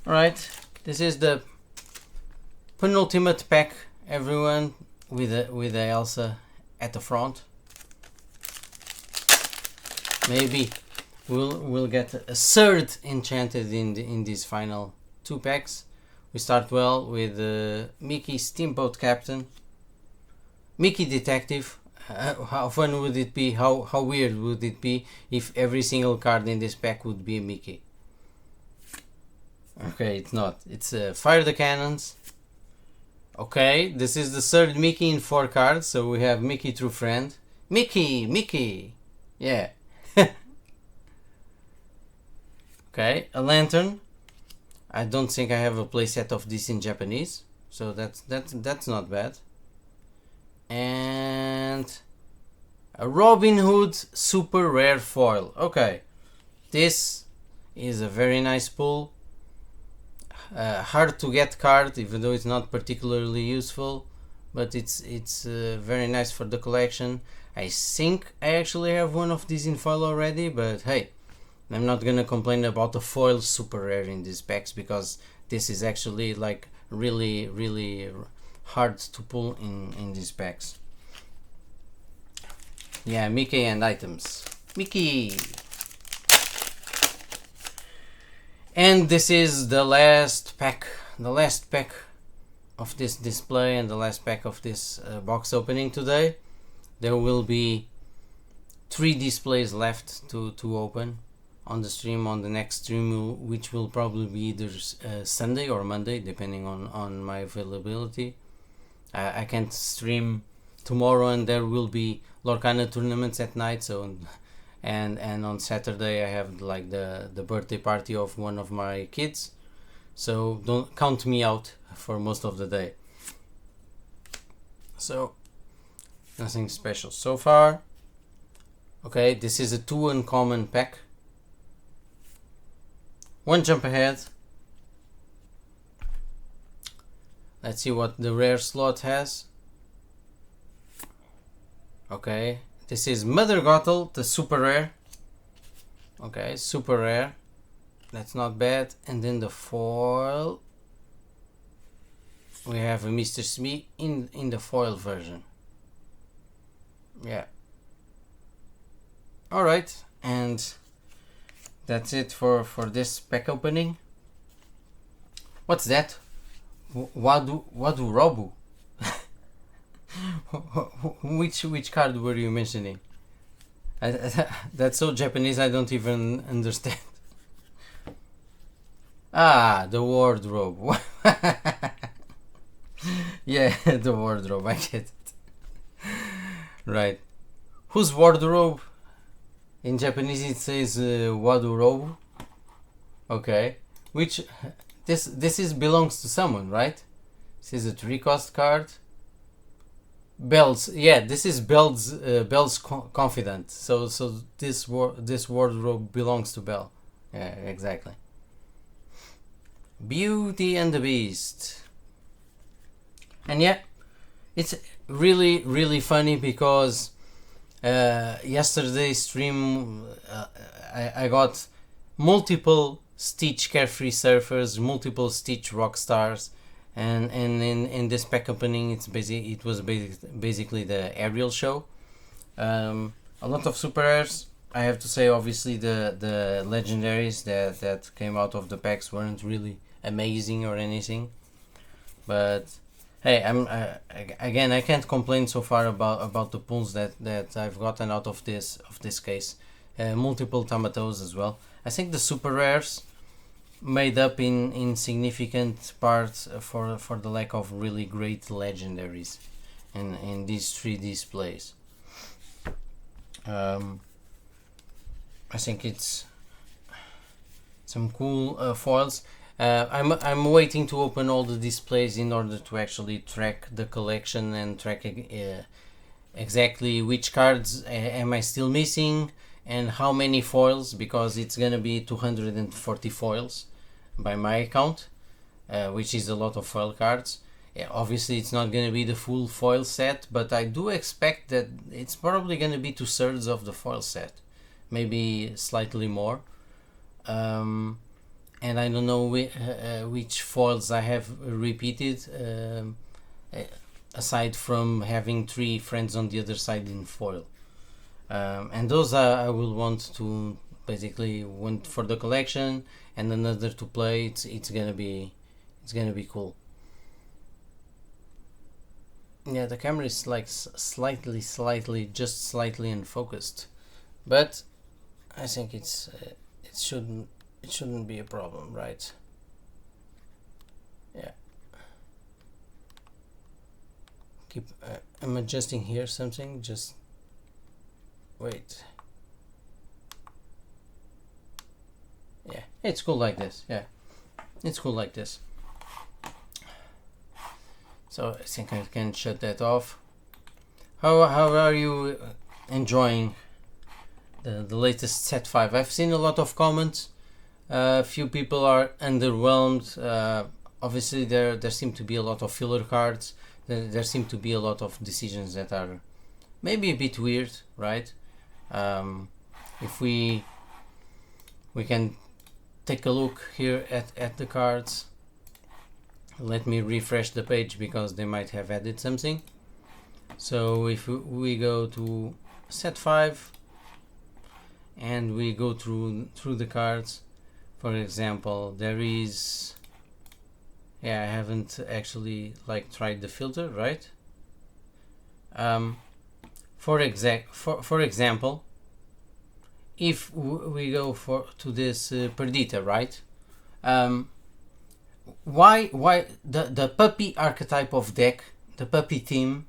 Alright, this is the penultimate pack, everyone, with the Elsa at the front. Maybe we'll get a third enchanted in these final 2 packs. We start well with Mickey Steamboat Captain, Mickey Detective. How fun would it be? How weird would it be if every single card in this pack would be a Mickey? Okay, it's not. It's Fire the Cannons. Okay, this is the third Mickey in 4 cards, so we have Mickey True Friend. Mickey! Yeah. Okay, a Lantern. I don't think I have a playset of this in Japanese, so that's not bad. And a Robin Hood super rare foil. Okay, this is a very nice pull. Hard to get card, even though it's not particularly useful, but it's very nice for the collection. I think I actually have one of these in foil already, but hey, I'm not gonna complain about the foil super rare in these packs, because this is actually like really hard to pull in these packs. Yeah, Mickey and items. Mickey! And this is the last pack of this display and the last pack of this box opening today. There will be 3 displays left to open on the stream, on the next stream, which will probably be either Sunday or Monday, depending on my availability. I can't stream tomorrow, and there will be Lorcana tournaments at night, so and on Saturday I have like the birthday party of one of my kids, so don't count me out for most of the day. So nothing special so far. Okay, this is a 2 uncommon pack. 1 jump ahead. Let's see what the rare slot has. Okay, this is Mother Gothel, the super rare. Okay, super rare. That's not bad. And then the foil, we have a Mr. Smee in the foil version. Yeah. Alright, and that's it for this pack opening. What's that? Wadu Robu? Which card were you mentioning? That's so Japanese I don't even understand. Ah, the wardrobe. Yeah, the wardrobe, I get it. Right. Whose wardrobe? In Japanese it says wadurobu. Okay. Which this is belongs to someone, right? This is a 3-cost card. Bell's, yeah, this is Bell's confidant. So this wardrobe belongs to Bell. Yeah, exactly. Beauty and the Beast. And yeah, it's really funny because yesterday's stream I got multiple Stitch Carefree Surfers, multiple Stitch Rockstars, and in this pack opening it was basically the aerial show. A lot of super rares. I have to say, obviously the legendaries that came out of the packs weren't really amazing or anything, but hey, again, I can't complain so far about the pulls that I've gotten out of this case. Multiple Tamatos as well. I think the super rares made up in significant part for the lack of really great legendaries in these 3 displays. I think it's some cool foils. I'm waiting to open all the displays in order to actually track the collection and track exactly which cards am I still missing and how many foils, because it's gonna be 240 foils by my account, which is a lot of foil cards. Yeah, obviously it's not gonna be the full foil set, but I do expect that it's probably gonna be 2/3 of the foil set, maybe slightly more. And I don't know which foils I have repeated, aside from having 3 friends on the other side in foil. And those I will want to basically one for the collection and another to play. It's gonna be cool. Yeah, the camera is like just slightly unfocused, but I think it shouldn't be a problem, right? Yeah. I'm adjusting here something. Just wait. Yeah, it's cool like this. Yeah, it's cool like this. So I think I can shut that off. How are you enjoying the latest set 5? I've seen a lot of comments. A few people are underwhelmed. Obviously there seem to be a lot of filler cards. There seem to be a lot of decisions that are maybe a bit weird, right? If we can take a look here at the cards. Let me refresh the page because they might have added something. So if we go to set 5 and we go through the cards, for example, there is, yeah, I haven't actually like tried the filter, right? For example, if we go to this Perdita, right? Why the puppy archetype of deck, the puppy theme,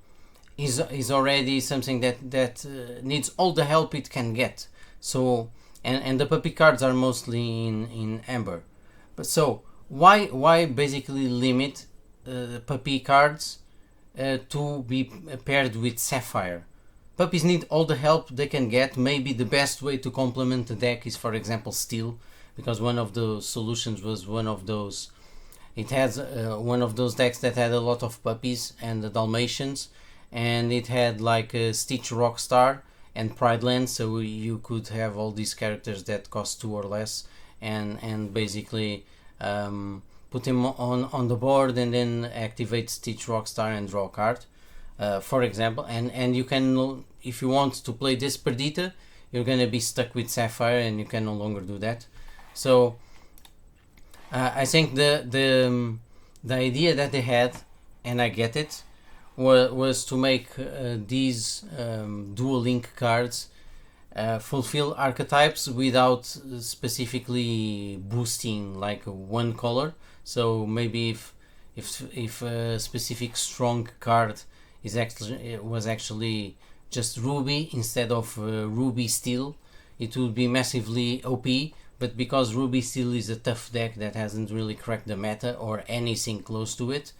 is already something that needs all the help it can get. So and the puppy cards are mostly in amber, but so why basically limit the puppy cards to be paired with sapphire? Puppies need all the help they can get. Maybe the best way to complement the deck is, for example, steel, because one of the solutions was one of those. It has one of those decks that had a lot of puppies and the Dalmatians, and it had like a Stitch Rockstar and Pride Land, so you could have all these characters that cost 2 or less, and basically put him on the board and then activate Stitch Rockstar and draw a card, for example. And you can, if you want to play this Perdita, you're gonna be stuck with Sapphire and you can no longer do that. So I think the idea that they had, and I get it, was to make these dual link cards fulfill archetypes without specifically boosting like one color. So maybe if a specific strong card was actually just Ruby instead of Ruby Steel, it would be massively OP. But because Ruby Steel is a tough deck that hasn't really cracked the meta or anything close to it,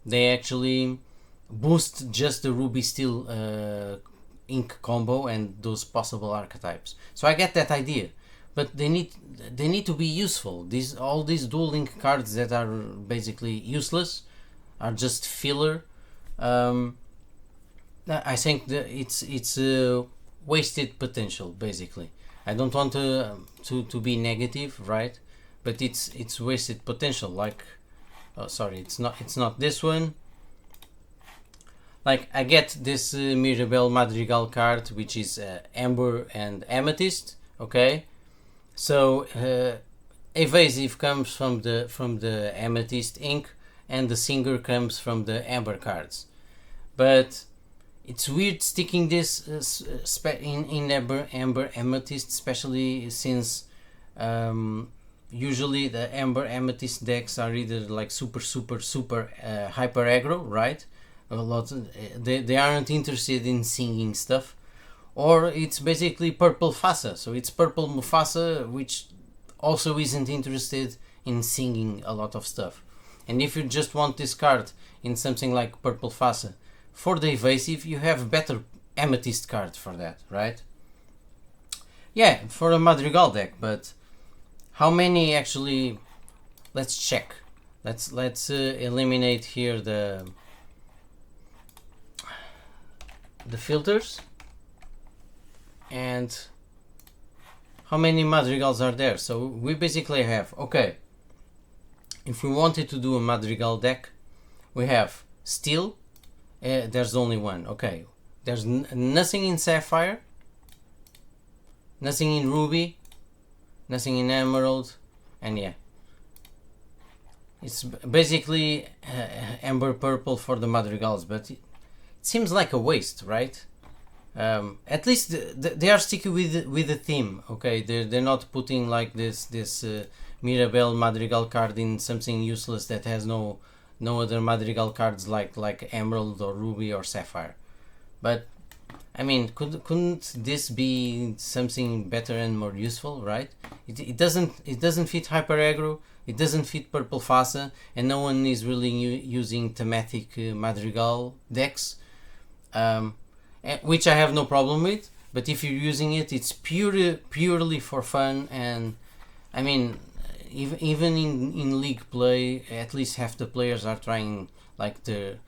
they actually boost just the Ruby Steel ink combo and those possible archetypes. So I get that idea, but they need to be useful. All these dual link cards that are basically useless are just filler. I think that it's wasted potential basically. I don't want to be negative, right? But it's wasted potential. Like, oh sorry, it's not this one. Like, I get this Mirabelle Madrigal card, which is Amber and Amethyst. Okay, so Evasive comes from the Amethyst ink, and the Singer comes from the Amber cards. But it's weird sticking this in Amber Amethyst, especially since usually the Amber Amethyst decks are either like super hyper aggro, right? A lot they aren't interested in singing stuff, or it's basically purple Fasa, so it's purple Mufasa, which also isn't interested in singing a lot of stuff. And if you just want this card in something like purple Fasa for the evasive, you have better Amethyst card for that, right? Yeah, for a Madrigal deck, but how many actually? Let's check. Let's eliminate here the filters, and how many Madrigals are there? So we basically have, okay, if we wanted to do a Madrigal deck, we have Steel, there's only one, okay, there's nothing in Sapphire, nothing in Ruby, nothing in Emerald, and yeah, it's basically Amber Purple for the Madrigals, but it seems like a waste, right? At least they are sticking with the theme. Okay, they're not putting like this Mirabelle Madrigal card in something useless that has no other Madrigal cards like Emerald or Ruby or Sapphire. But I mean, couldn't this be something better and more useful, right? It doesn't fit Hyper Aggro, it doesn't fit Purple Fasa, and no one is really using thematic Madrigal decks. Which I have no problem with, but if you're using it, it's purely for fun. And I mean, even in league play, at least half the players are trying like their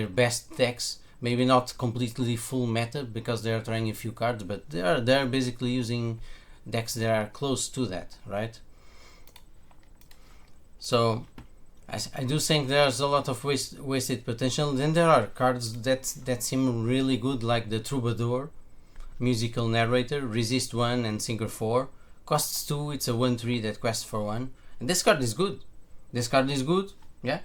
best decks. Maybe not completely full meta because they are trying a few cards, but they're basically using decks that are close to that, right? So I do think there's a lot of wasted potential. Then there are cards that seem really good, like the Troubadour, Musical Narrator, Resist 1 and Singer 4. Costs 2, it's a 1/3 that quests for 1. And this card is good. This card is good, yeah?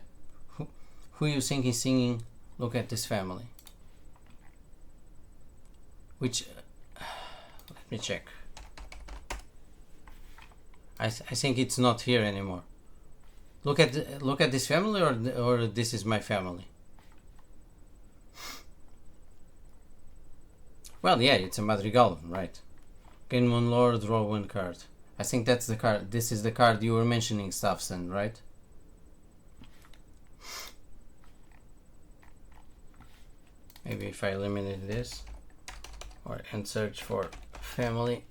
Who you think is singing Look at This Family? Which, let me check. I think it's not here anymore. Look at This Family, or This Is My Family. Well, yeah, it's a Madrigal, right? Gain 1 lore, draw 1 card. I think that's the card. This is the card you were mentioning, Staffson, right? Maybe if I eliminate this and search for family.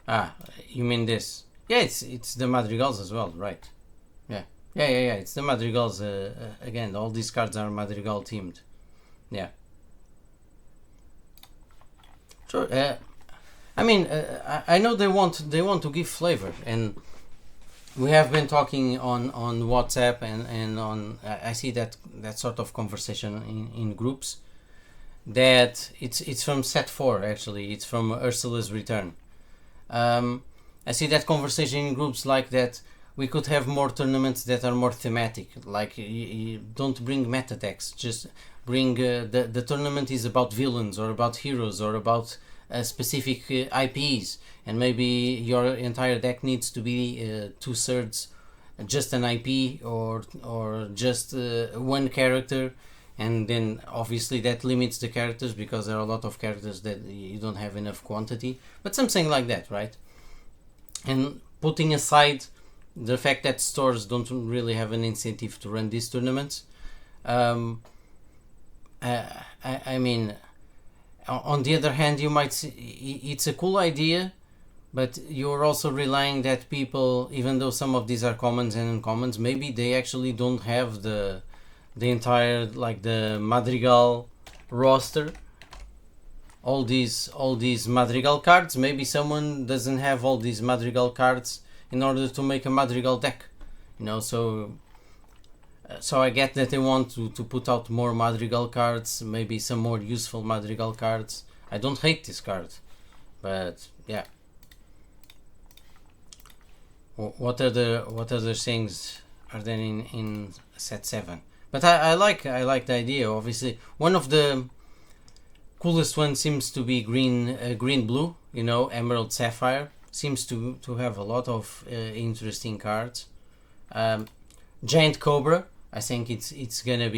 Ah, you mean this? Yeah, it's the Madrigals as well, right? Yeah. It's the Madrigals. Again, all these cards are Madrigal themed. Yeah. Sure. I mean, I know they want to give flavor, and we have been talking on WhatsApp and on. I see that sort of conversation in groups. That it's from set 4 actually. It's from Ursula's Return. I see that conversation in groups like that. We could have more tournaments that are more thematic. Like you don't bring meta decks. Just bring the tournament is about villains or about heroes or about specific IPs, and maybe your entire deck needs to be 2/3 just an IP or just one character, and then obviously that limits the characters because there are a lot of characters that you don't have enough quantity, but something like that, right? And putting aside the fact that stores don't really have an incentive to run these tournaments, um, I mean, on the other hand, you might see, it's a cool idea, but you're also relying that people, even though some of these are commons and uncommons, maybe they actually don't have the entire, like, the Madrigal roster, all these Madrigal cards. Maybe someone doesn't have all these Madrigal cards in order to make a Madrigal deck, so I get that they want to put out more Madrigal cards, maybe some more useful Madrigal cards. I don't hate this card, but yeah. What other things are there in set 7? But I like the idea. Obviously, one of the coolest ones seems to be green blue. Emerald Sapphire seems to have a lot of interesting cards. Giant Cobra, I think it's gonna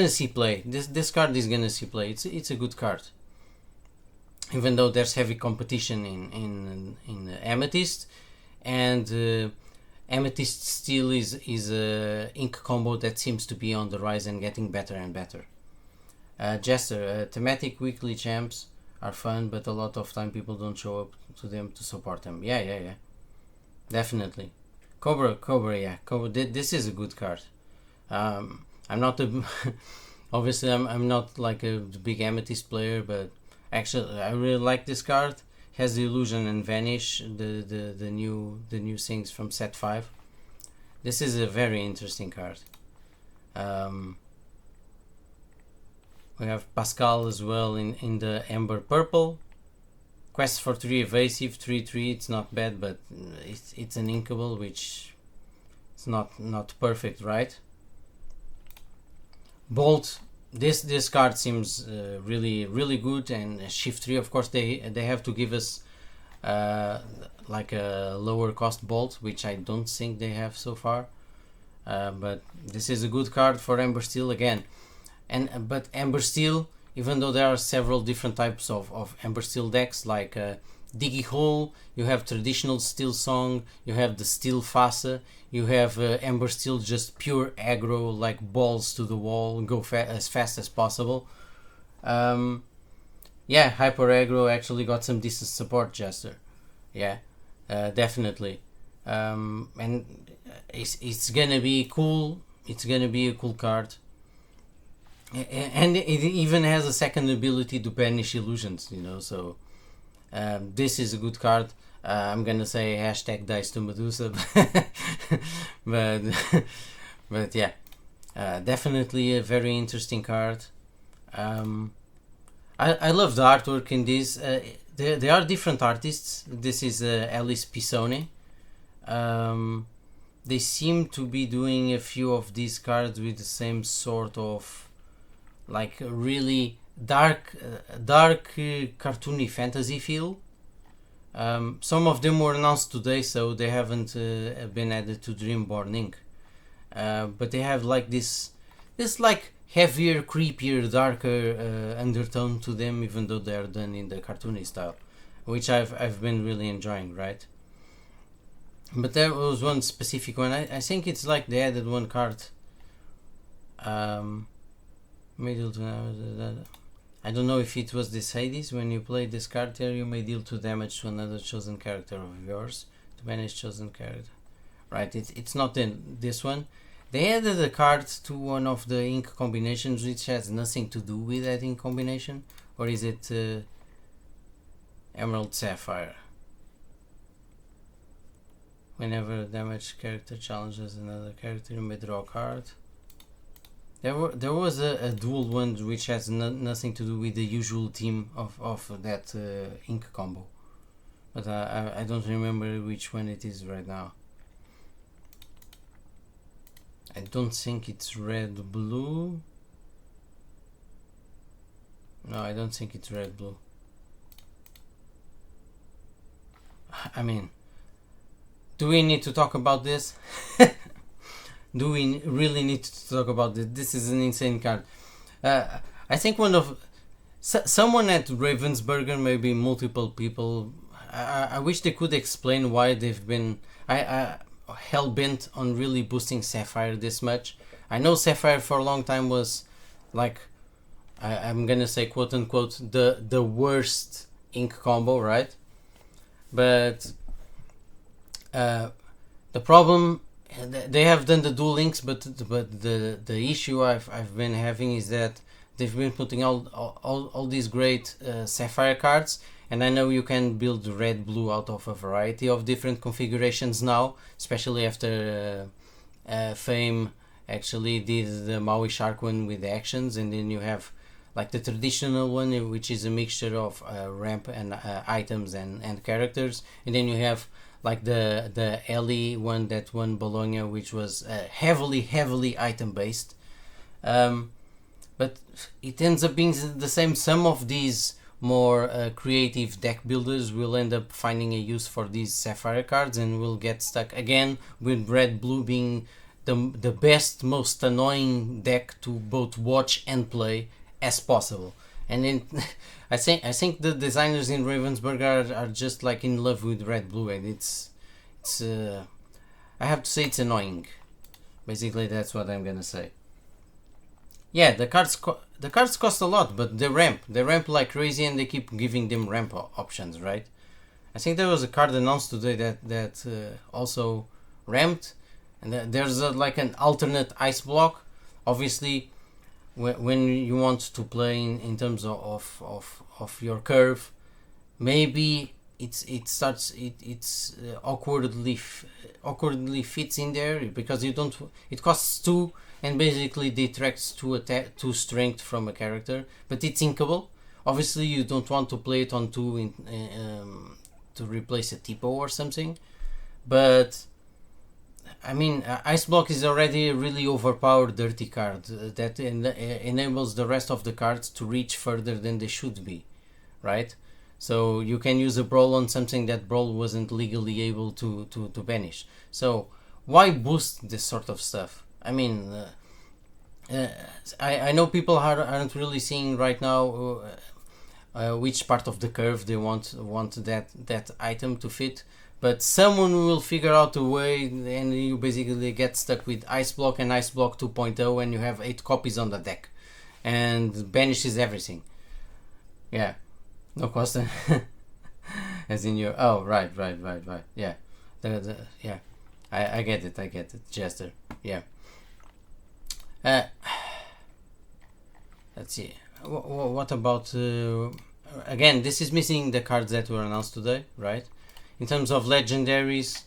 see play. This card is gonna see play. It's a good card, even though there's heavy competition in Amethyst, and Amethyst Steel is a ink combo that seems to be on the rise and getting better and better. Jester, thematic weekly champs are fun, but a lot of time people don't show up to them to support them. Yeah, definitely. Cobra, yeah. Cobra. This is a good card. I'm not obviously I'm not like a big Amethyst player, but actually I really like this card. Has the illusion and vanish, the new things from set 5. This is a very interesting card. We have Pascal as well in the Amber Purple. Quest for 3 evasive, 3/3. It's not bad, but it's an inkable, which it's not perfect, right? Bolt. This card seems really good, and Shift 3. Of course, they have to give us like a lower cost Bolt, which I don't think they have so far. But this is a good card for Amber Steel again. But Amber Steel, even though there are several different types of Amber Steel decks, like Diggy Hole, you have traditional Steel Song, you have the Steel Face, you have Amber Steel just pure aggro, like balls to the wall, go as fast as possible. Yeah, Hyper Aggro actually got some decent support, Jester. Yeah, definitely. And it's gonna be cool. It's gonna be a cool card. And it even has a second ability to banish illusions, so this is a good card. I'm gonna say hashtag dice to Medusa, but yeah, definitely a very interesting card. I love the artwork in this. They are different artists. This is Alice Pisone. They seem to be doing a few of these cards with the same sort of, like, really dark cartoony fantasy feel. Some of them were announced today, so they haven't been added to Dreamborn Inc. But they have like this like heavier, creepier, darker undertone to them, even though they are done in the cartoony style, which I've been really enjoying, right? But there was one specific one. I think it's like they added one card. May deal to I don't know if it was this Hades. When you play this card here, you may deal 2 damage to another chosen character of yours to banish chosen character. Right, it's not in this one. They added a card to one of the ink combinations which has nothing to do with that ink combination. Or is it Emerald Sapphire. Whenever a damaged character challenges another character, you may draw a card. There was a dual one which has nothing to do with the usual theme of that ink combo, but I don't remember which one it is right now. I don't think it's red blue. No, I don't think it's red blue. I mean, do we need to talk about this? Do we really need to talk about this? This is an insane card. I think someone at Ravensburger, maybe multiple people, I wish they could explain why they've been hell-bent on really boosting Sapphire this much. I know Sapphire for a long time was like, I'm gonna say quote unquote the worst ink combo, right? But the problem, they have done the dual links, but the issue I've been having is that they've been putting all these great Sapphire cards, and I know you can build red blue out of a variety of different configurations now, especially after Fame actually did the Maui Shark one with actions, and then you have like the traditional one, which is a mixture of ramp and items and characters, and then you have like the Ellie one that won Bologna, which was heavily item based, but it ends up being the same. Some of these more creative deck builders will end up finding a use for these Sapphire cards, and will get stuck again with red blue being the best, most annoying deck to both watch and play as possible. And then I think the designers in Ravensburg are just like in love with red blue, and it's I have to say it's annoying. Basically, that's what I'm gonna say. Yeah, the cards cost a lot, but they ramp like crazy, and they keep giving them ramp options, right? I think there was a card announced today that also ramped, and there's like an alternate ice block. Obviously, when you want to play in terms of your curve, maybe it's awkwardly fits in there, because you don't, it costs 2 and basically detracts 2 strength from a character, but it's inkable. Obviously you don't want to play it on 2 to replace a typo or something, but I mean, Ice Block is already a really overpowered dirty card that enables the rest of the cards to reach further than they should be, right? So you can use a Brawl on something that Brawl wasn't legally able to banish. So why boost this sort of stuff? I mean, I know people aren't really seeing right now which part of the curve they want that item to fit, but someone will figure out a way, and you basically get stuck with Ice Block and Ice Block 2.0, and you have 8 copies on the deck, and banishes everything. Yeah, no cost. As in your, oh, right. Yeah, yeah, I get it, Jester. Yeah. Let's see. What about again? This is missing the cards that were announced today, right? In terms of legendaries,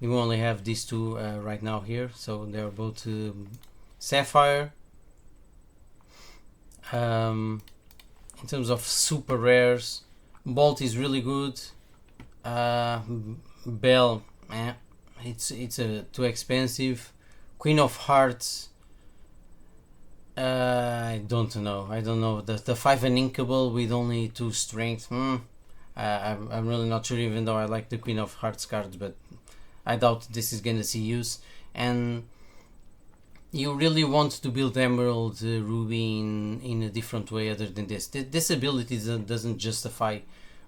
we only have these 2 right now here, so they're both Sapphire. In terms of super rares, Bolt is really good. Bell, it's too expensive. Queen of Hearts, I don't know. The 5 uninkable with only 2 strength. I'm really not sure, even though I like the Queen of Hearts cards, but I doubt this is gonna see use. And you really want to build Emerald Ruby in a different way other than this. This ability doesn't justify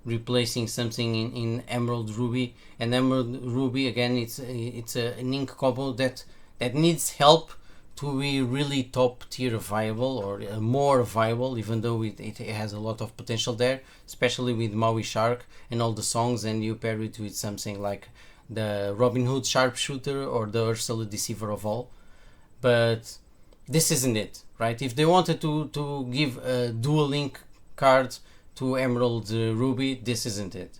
replacing something in Emerald Ruby. And Emerald Ruby, again, it's an ink combo that needs help to be really top tier viable, or more viable, even though it has a lot of potential there, especially with Maui Shark and all the songs, and you pair it with something like the Robin Hood Sharpshooter or the Ursula Deceiver of All. But this isn't it, right? If they wanted to give a dual link card to Emerald Ruby, this isn't it.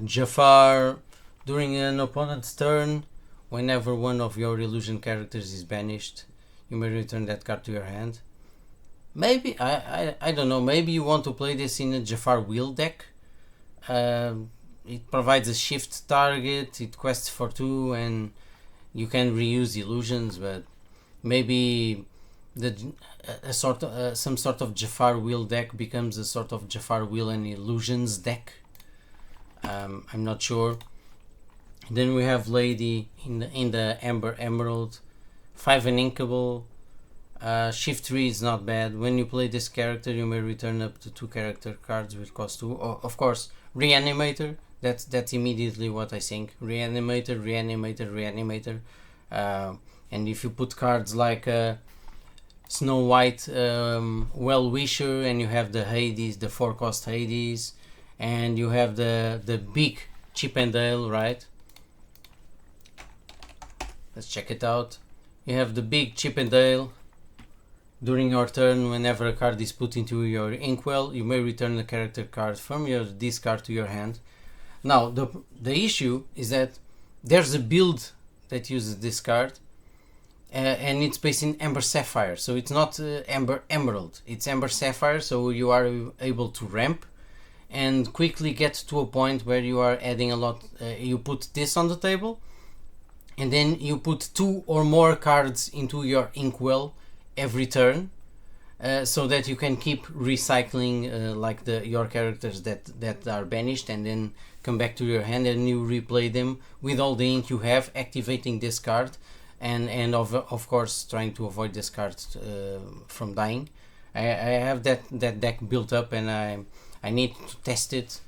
Jafar, during an opponent's turn, whenever one of your illusion characters is banished, you may return that card to your hand. Maybe, I don't know, maybe you want to play this in a Jafar wheel deck. It provides a shift target, it quests for 2, and you can reuse illusions, but maybe some sort of Jafar wheel deck becomes a sort of Jafar wheel and illusions deck. I'm not sure. Then we have Lady in the Amber Emerald, 5 and inkable. Shift 3 is not bad. When you play this character, you may return up to 2 character cards with cost 2. Of course, Reanimator. That's immediately what I think. Reanimator, Reanimator, Reanimator. And if you put cards like Snow White, Well-Wisher, and you have the Hades, the 4-cost Hades, and you have the big Chip and Dale, right? Let's check it out. You have the big Chip and Dale. During your turn, whenever a card is put into your inkwell, you may return a character card from your discard to your hand. Now, the issue is that there's a build that uses this card, and it's based in Amber Sapphire, so it's not Amber Emerald, it's Amber Sapphire, so you are able to ramp and quickly get to a point where you are adding a lot. You put this on the table, and then you put 2 or more cards into your inkwell every turn, so that you can keep recycling like your characters that are banished, and then come back to your hand and you replay them with all the ink you have, activating this card, and of course trying to avoid this card from dying. I have that deck built up, and I need to test it.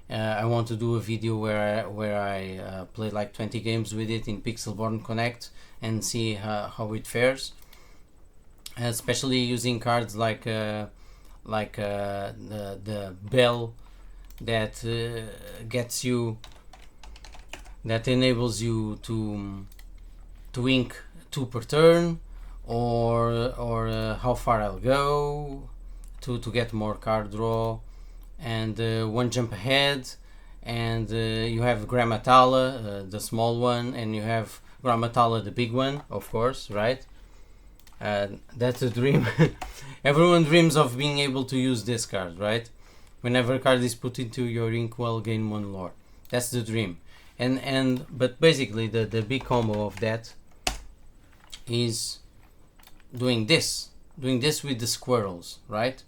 I want to do a video where I play like 20 games with it in Pixelborn Connect and see how it fares. Especially using cards like the bell that enables you to ink 2 per turn, or how far I'll go to get more card draw, and 1 jump ahead, and you have Grammatala, the small one, and you have Grammatala, the big one, of course, right? That's a dream. Everyone dreams of being able to use this card, right? Whenever a card is put into your inkwell, gain 1 lore. That's the dream. But basically the big combo of that is doing this with the squirrels, right?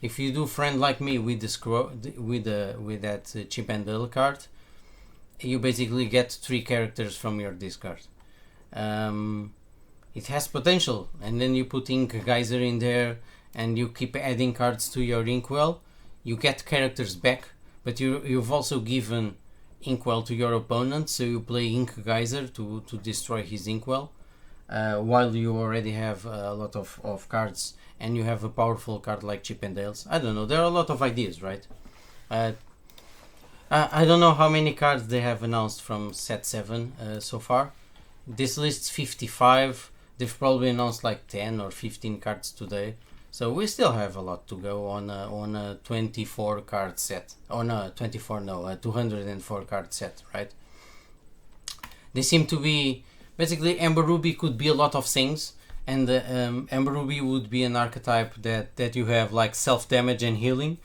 If you do Friend Like Me with the with that Chip and Dale card, you basically get 3 characters from your discard. It has potential, and then you put Ink Geyser in there, and you keep adding cards to your inkwell. You get characters back, but you've also given inkwell to your opponent, so you play Ink Geyser to destroy his inkwell, while you already have a lot of cards, and you have a powerful card like Chip and Dale's. I don't know, there are a lot of ideas, right? I don't know how many cards they have announced from set 7 so far. This lists 55. They've probably announced like 10 or 15 cards today, so we still have a lot to go on a 24 card set. A 204 card set, right? They seem to be basically, Amber Ruby could be a lot of things, and Amber Ruby would be an archetype that you have like self damage and healing,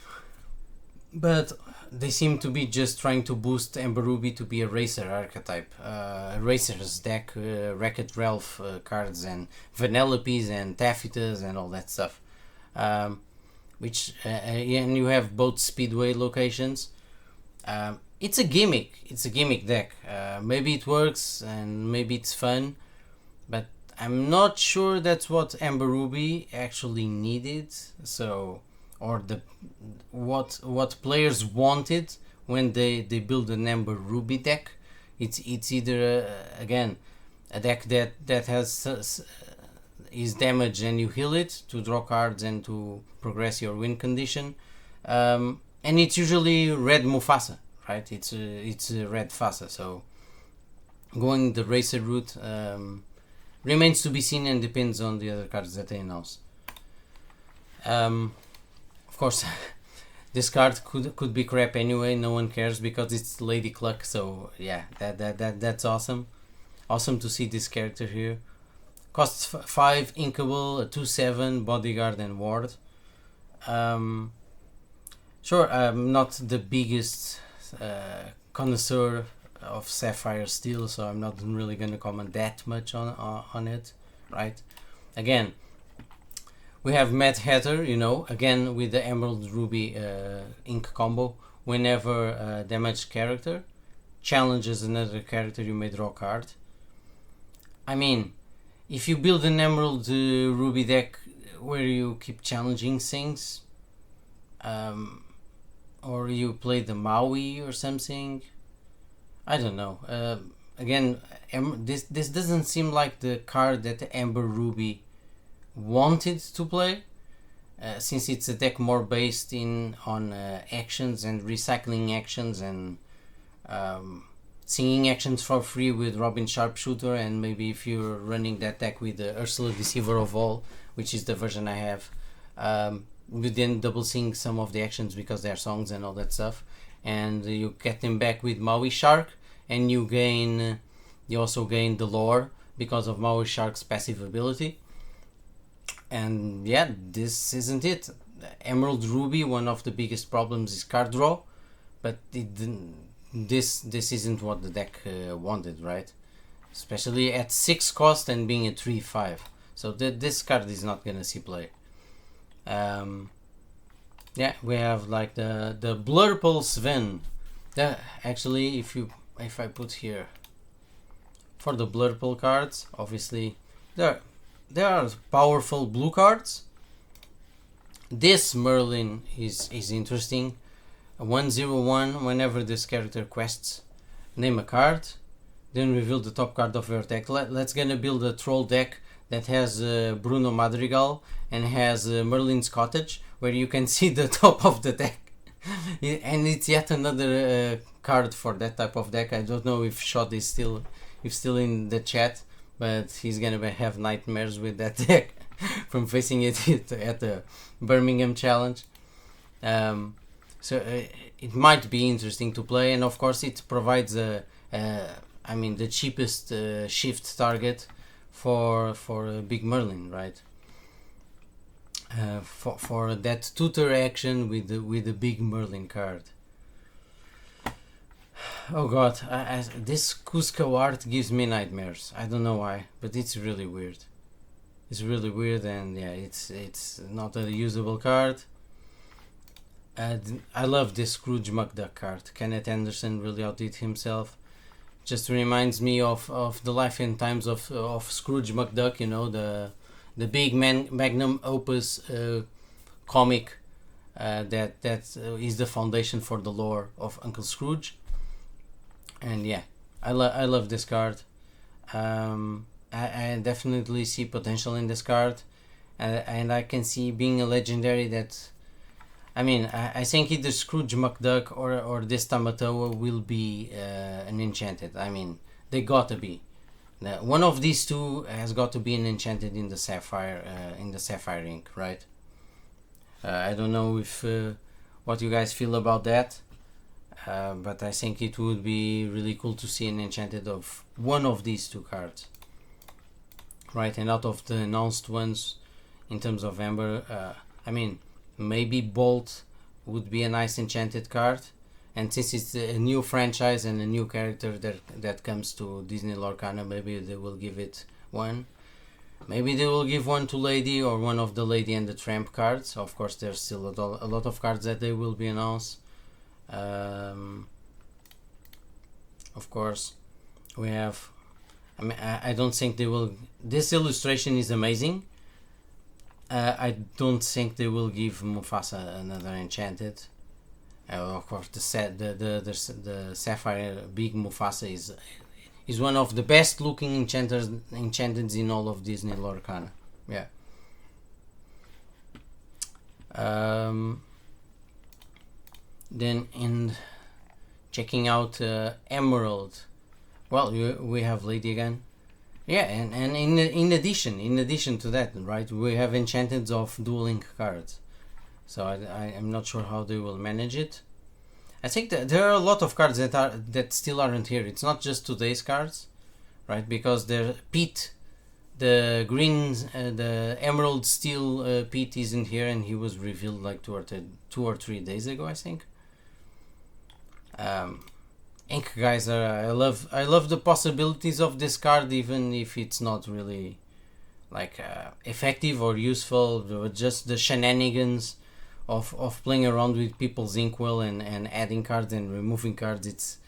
but they seem to be just trying to boost Amber Ruby to be a racer archetype, racers deck, Wreck-It Ralph cards, and Vanellope's and Taffytas and all that stuff, and you have both speedway locations. It's a gimmick deck. Maybe it works and maybe it's fun, but I'm not sure that's what Amber Ruby actually needed. So, or what players wanted when they build an Amber Ruby deck. It's either again a deck that has is damage and you heal it to draw cards and to progress your win condition, and it's usually red Mufasa, right? It's a red Fasa. So going the racer route remains to be seen and depends on the other cards that they announce. Of course, this card could be crap anyway. No one cares because it's Lady Cluck. So yeah, that's awesome. Awesome to see this character here. Costs 5, Inkable, a 2/7, Bodyguard and Ward. Sure, I'm not the biggest connoisseur of Sapphire Steel, so I'm not really gonna comment that much on it, right? Again, we have Mad Hatter, you know, again with the Emerald Ruby ink combo. Whenever a damaged character challenges another character, you may draw a card. I mean, if you build an Emerald Ruby deck where you keep challenging things, or you play the Maui or something, I don't know. Again, this doesn't seem like the card that Amber Ruby wanted to play, since it's a deck more based on actions and recycling actions and singing actions for free with Robin Sharpshooter, and maybe if you're running that deck with the Ursula Deceiver of All, which is the version I have, you then double sing some of the actions because they're songs and all that stuff, and you get them back with Maui Shark, and you also gain the lore because of Maui Shark's passive ability. And yeah, this isn't it. Emerald Ruby, one of the biggest problems is card draw, but this isn't what the deck wanted, right? Especially at 6 cost and being a 3/5. So this card is not gonna see play. Yeah, we have like the Blurple Sven. Actually, if I put here for the Blurple cards, obviously there are powerful blue cards. This Merlin is interesting. 1/01. Whenever this character quests, name a card, then reveal the top card of your deck. Let's gonna build a troll deck that has Bruno Madrigal and has Merlin's Cottage, where you can see the top of the deck. And it's yet another card for that type of deck. I don't know if Shot is still in the chat, but he's gonna have nightmares with that deck from facing it at the Birmingham Challenge. So it might be interesting to play, and of course it provides the cheapest shift target for Big Merlin, right? For that tutor action with the Big Merlin card. Oh god, this Cusco art gives me nightmares. I don't know why, but it's really weird. It's really weird, and yeah, it's not a usable card. I love this Scrooge McDuck card. Kenneth Anderson really outdid himself. Just reminds me of the life and times of Scrooge McDuck, you know, the big magnum opus comic that is the foundation for the lore of Uncle Scrooge. And yeah, I love this card. I definitely see potential in this card, and I can see being a legendary that, I mean, I think either Scrooge McDuck or this Tamatoa will be an enchanted. I mean, they gotta be. One of these two has got to be an enchanted in the Sapphire ink, right? I don't know if what you guys feel about that, but I think it would be really cool to see an enchanted of one of these two cards, right? And out of the announced ones, in terms of Amber, I mean, maybe Bolt would be a nice enchanted card, and since it's a new franchise and a new character that comes to Disney Lorcana, maybe they will give it one. Maybe they will give one to Lady, or one of the Lady and the Tramp cards. Of course, there's still a lot of cards that they will be announced. Of course, we have, I mean, I don't think they will. This illustration is amazing. I don't think they will give Mufasa another enchanted. Of course, the Sapphire Big Mufasa is one of the best looking enchanteds in all of Disney Lorcana. Yeah. Then in checking out Emerald, well, we have Lady again. Yeah, and in addition to that, right, we have enchanteds of dual link cards. so I am not sure how they will manage it. I think that there are a lot of cards that still aren't here. It's not just today's cards, right? Because Pete, the green, the Emerald Steel Pete isn't here, and he was revealed like 2 or 3 days ago, I think. Ink Geyser, I love the possibilities of this card, even if it's not really like effective or useful. Just the shenanigans of playing around with people's inkwell and adding cards and removing cards. It's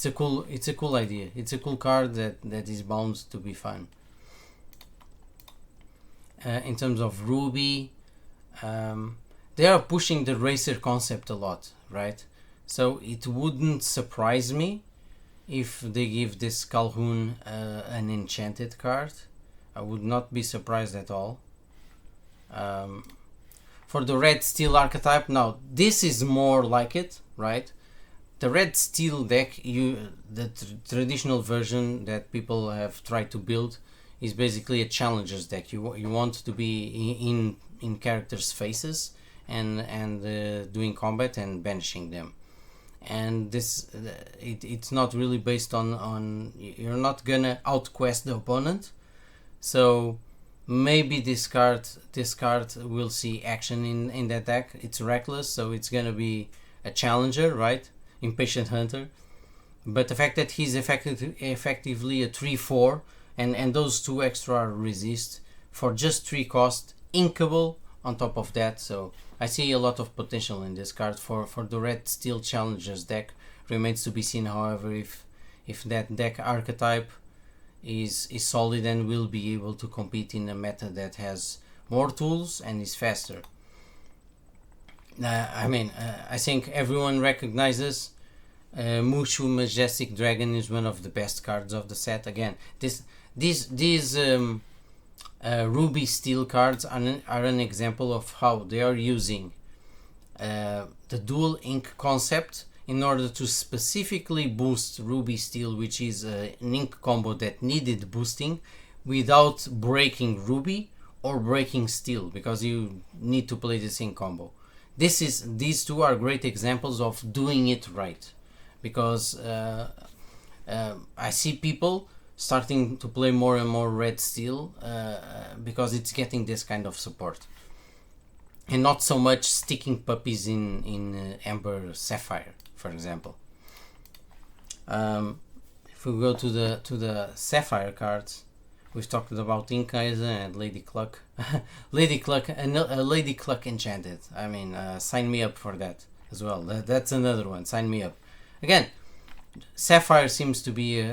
a cool idea. It's a cool card that is bound to be fun. In terms of Ruby, they are pushing the racer concept a lot, right? So it wouldn't surprise me if they give this Calhoun an enchanted card. I would not be surprised at all. For the red steel archetype, now this is more like it, right? The red steel deck, the traditional version that people have tried to build, is basically a challengers deck. You want to be in characters' faces and doing combat and banishing them. And this it's not really based on you're not gonna outquest the opponent, so maybe this card will see action in that deck. It's reckless, so it's gonna be a challenger, right? Impatient hunter. But the fact that he's effectively a 3/4 and those 2 extra resist for just 3 cost, inkable on top of that, so I see a lot of potential in this card for the red steel challengers deck. Remains to be seen, however, if that deck archetype is solid and will be able to compete in a meta that has more tools and is faster. I think everyone recognizes Mushu Majestic Dragon is one of the best cards of the set. Again, these Ruby Steel cards are an example of how they are using the dual ink concept in order to specifically boost Ruby Steel, which is an ink combo that needed boosting without breaking Ruby or breaking Steel, because you need to play this ink combo. These 2 are great examples of doing it right, because I see people starting to play more and more red steel because it's getting this kind of support, and not so much sticking puppies in Amber Sapphire, for example. If we go to the Sapphire cards, we've talked about Ink Geyser and Lady Cluck. Lady Cluck enchanted. I mean, sign me up for that as well. That's another one. Sign me up. Again, Sapphire seems to be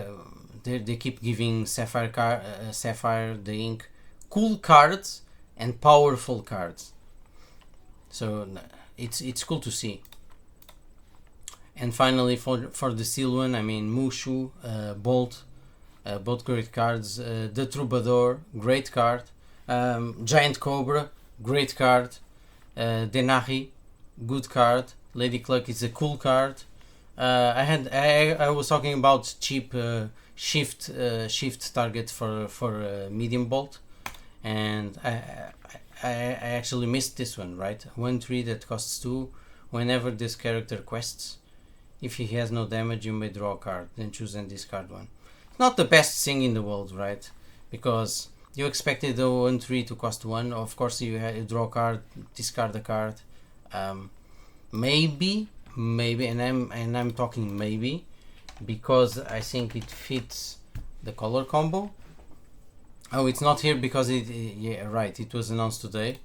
they keep giving Sapphire the ink cool cards and powerful cards, so it's cool to see. And finally, for the steel one, I mean, Mushu, Bolt, both great cards. The Troubadour, great card. Giant Cobra, great card. Denahi, good card. Lady Cluck is a cool card. I was talking about cheap shift target for medium bolt, and I actually missed this one, right? 1/3 that costs 2. Whenever this character quests, if he has no damage, you may draw a card, then choose and discard one. It's not the best thing in the world, right? Because you expected the 1/3 to cost 1. Of course, you draw a card, discard the card. Maybe, and I'm talking maybe, because I think it fits the color combo. Oh, it's not here because yeah, right, it was announced today.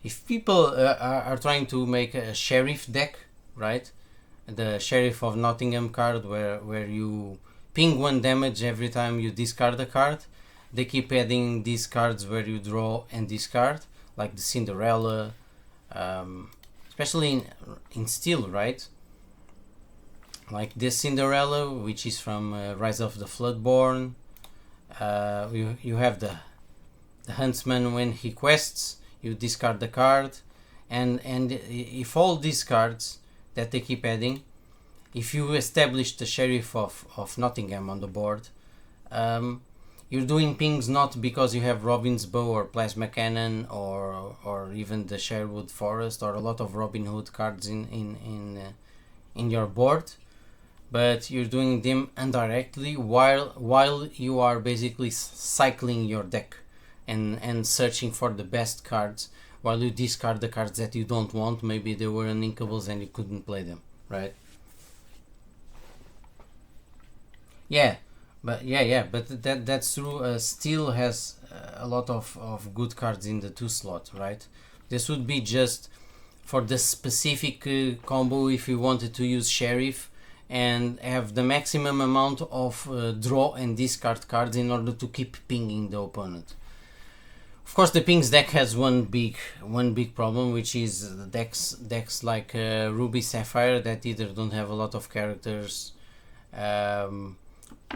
If people are trying to make a sheriff deck, right, the Sheriff of Nottingham card, where you ping 1 damage every time you discard a card, they keep adding these cards where you draw and discard, like the Cinderella, especially in steel, right? Like this Cinderella, which is from Rise of the Floodborn. You have the Huntsman. When he quests, you discard the card, and if all these cards that they keep adding, if you establish the Sheriff of Nottingham on the board, you're doing pings not because you have Robin's Bow or Plasma Cannon or even the Sherwood Forest or a lot of Robin Hood cards in your board, but you're doing them indirectly while you are basically cycling your deck and searching for the best cards while you discard the cards that you don't want. Maybe they were uninkables and you couldn't play them, right? Yeah, but that's true. Steel has a lot of good cards in the 2 slot, right? This would be just for the specific combo if you wanted to use Sheriff and have the maximum amount of draw and discard cards in order to keep pinging the opponent. Of course, the pings deck has one big problem, which is the decks like Ruby Sapphire that either don't have a lot of characters,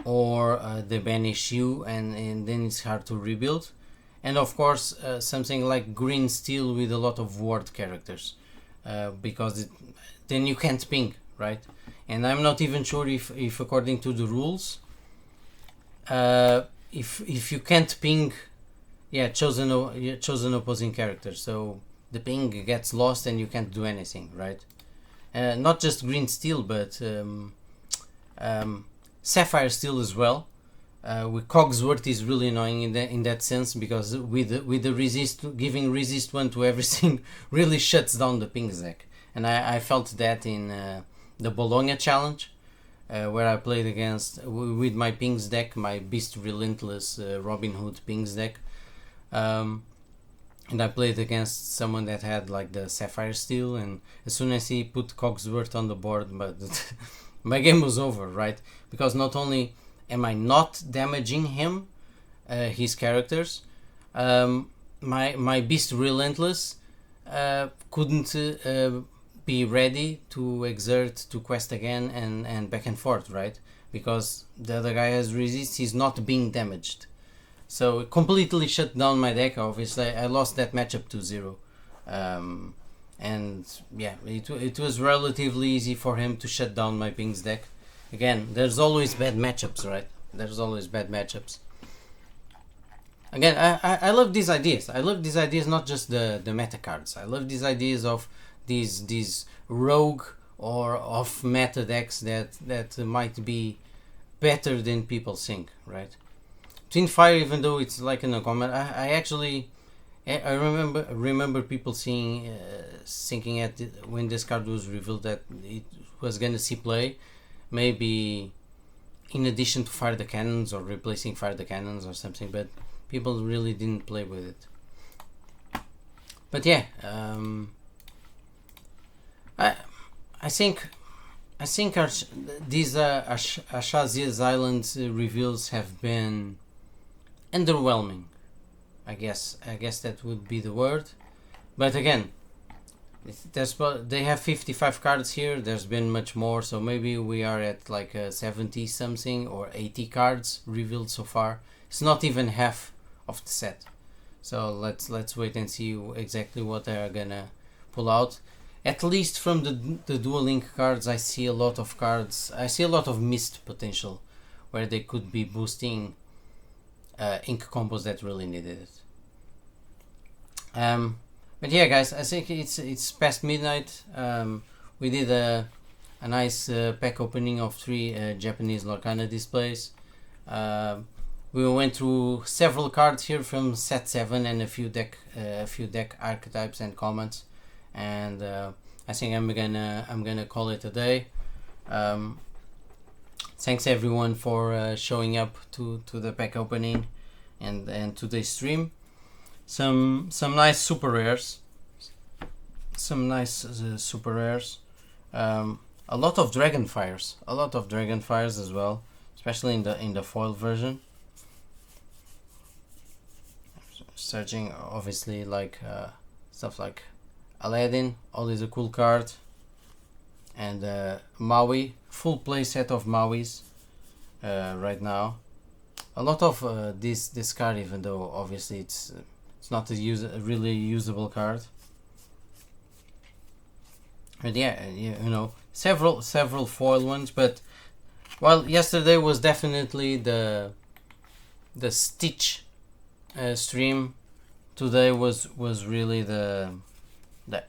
or they banish you, and then it's hard to rebuild. And of course, something like Green Steel with a lot of ward characters, because then you can't ping, right? And I'm not even sure if according to the rules, if you can't ping, chosen opposing character, so the ping gets lost and you can't do anything, right? Not just Green Steel, but Sapphire Steel as well. With Cogsworth is really annoying in that sense, because with the resist, giving resist 1 to everything really shuts down the pings deck. And I felt that in the Bologna challenge, where I played against with my pings deck, my Beast Relentless Robin Hood pings deck, and I played against someone that had like the Sapphire Steel, and as soon as he put Cogsworth on the board, but my game was over, right? Because not only am I not damaging him, his characters, my Beast Relentless couldn't be ready to exert, to quest again, and back and forth, right? Because the other guy has resist, he's not being damaged. So it completely shut down my deck. Obviously, I lost that matchup 2-0. And yeah, it was relatively easy for him to shut down my pings deck. Again, there's always bad matchups, right? There's always bad matchups. Again, I love these ideas. I love these ideas, not just the meta cards. I love these ideas of these rogue or off meta decks that might be better than people think, right? Twin Fire, even though it's like an comment, I actually remember people thinking at when this card was revealed that it was gonna see play, maybe in addition to Fire the Cannons or replacing Fire the Cannons or something, but people really didn't play with it. But yeah, I think these Ashazia's Island reveals have been underwhelming. I guess that would be the word. But again, they have 55 cards here. There's been much more, so maybe we are at like 70 something or 80 cards revealed so far. It's not even half of the set. So let's wait and see exactly what they are gonna pull out. At least from the Dual Link cards, I see a lot of cards. I see a lot of missed potential where they could be boosting ink combos that really needed it. But yeah, guys, I think it's past midnight. We did a nice pack opening of 3 Japanese Lorcana displays. We went through several cards here from set 7 and a few deck archetypes and comments, and I think I'm gonna call it a day. Thanks everyone for showing up to the pack opening and to the stream. Some nice super rares. A lot of Dragonfires as well, especially in the foil version. Searching obviously like stuff like Aladdin, always a cool card, and Maui, full play set of Mauis right now. A lot of this card, even though obviously it's not a really usable card. But yeah, you know, several foil ones. But while yesterday was definitely the the Stitch stream today was really the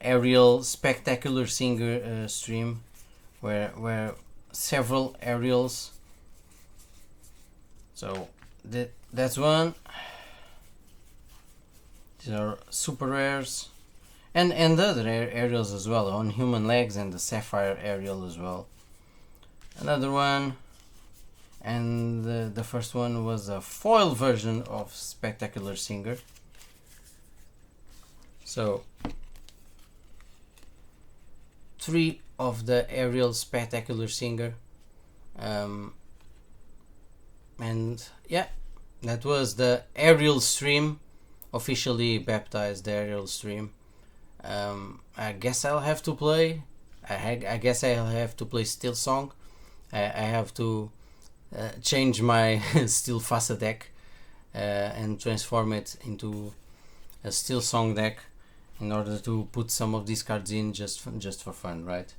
Ariel Spectacular Singer stream, where several Ariels. So that's one. These are super rares, and the other Ariels as well, on human legs, and the Sapphire Ariel as well. Another one, and the first one was a foil version of Spectacular Singer. So 3 of the Ariel Spectacular Singer, and yeah, that was the Ariel stream, officially baptized the Ariel stream. I guess I'll have to play. I guess I'll have to play Steel Song. I have to change my Steel Fasa deck and transform it into a Steel Song deck in order to put some of these cards in just for fun, right?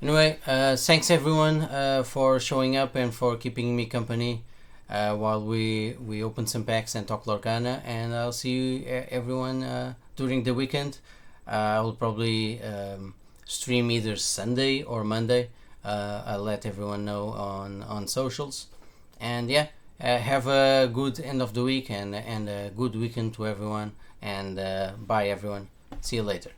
Anyway, thanks everyone for showing up and for keeping me company while we open some packs and talk Lorcana, and I'll see you everyone during the weekend. I'll probably stream either Sunday or Monday. I'll let everyone know on socials, and yeah, have a good end of the week and a good weekend to everyone, and bye everyone, see you later.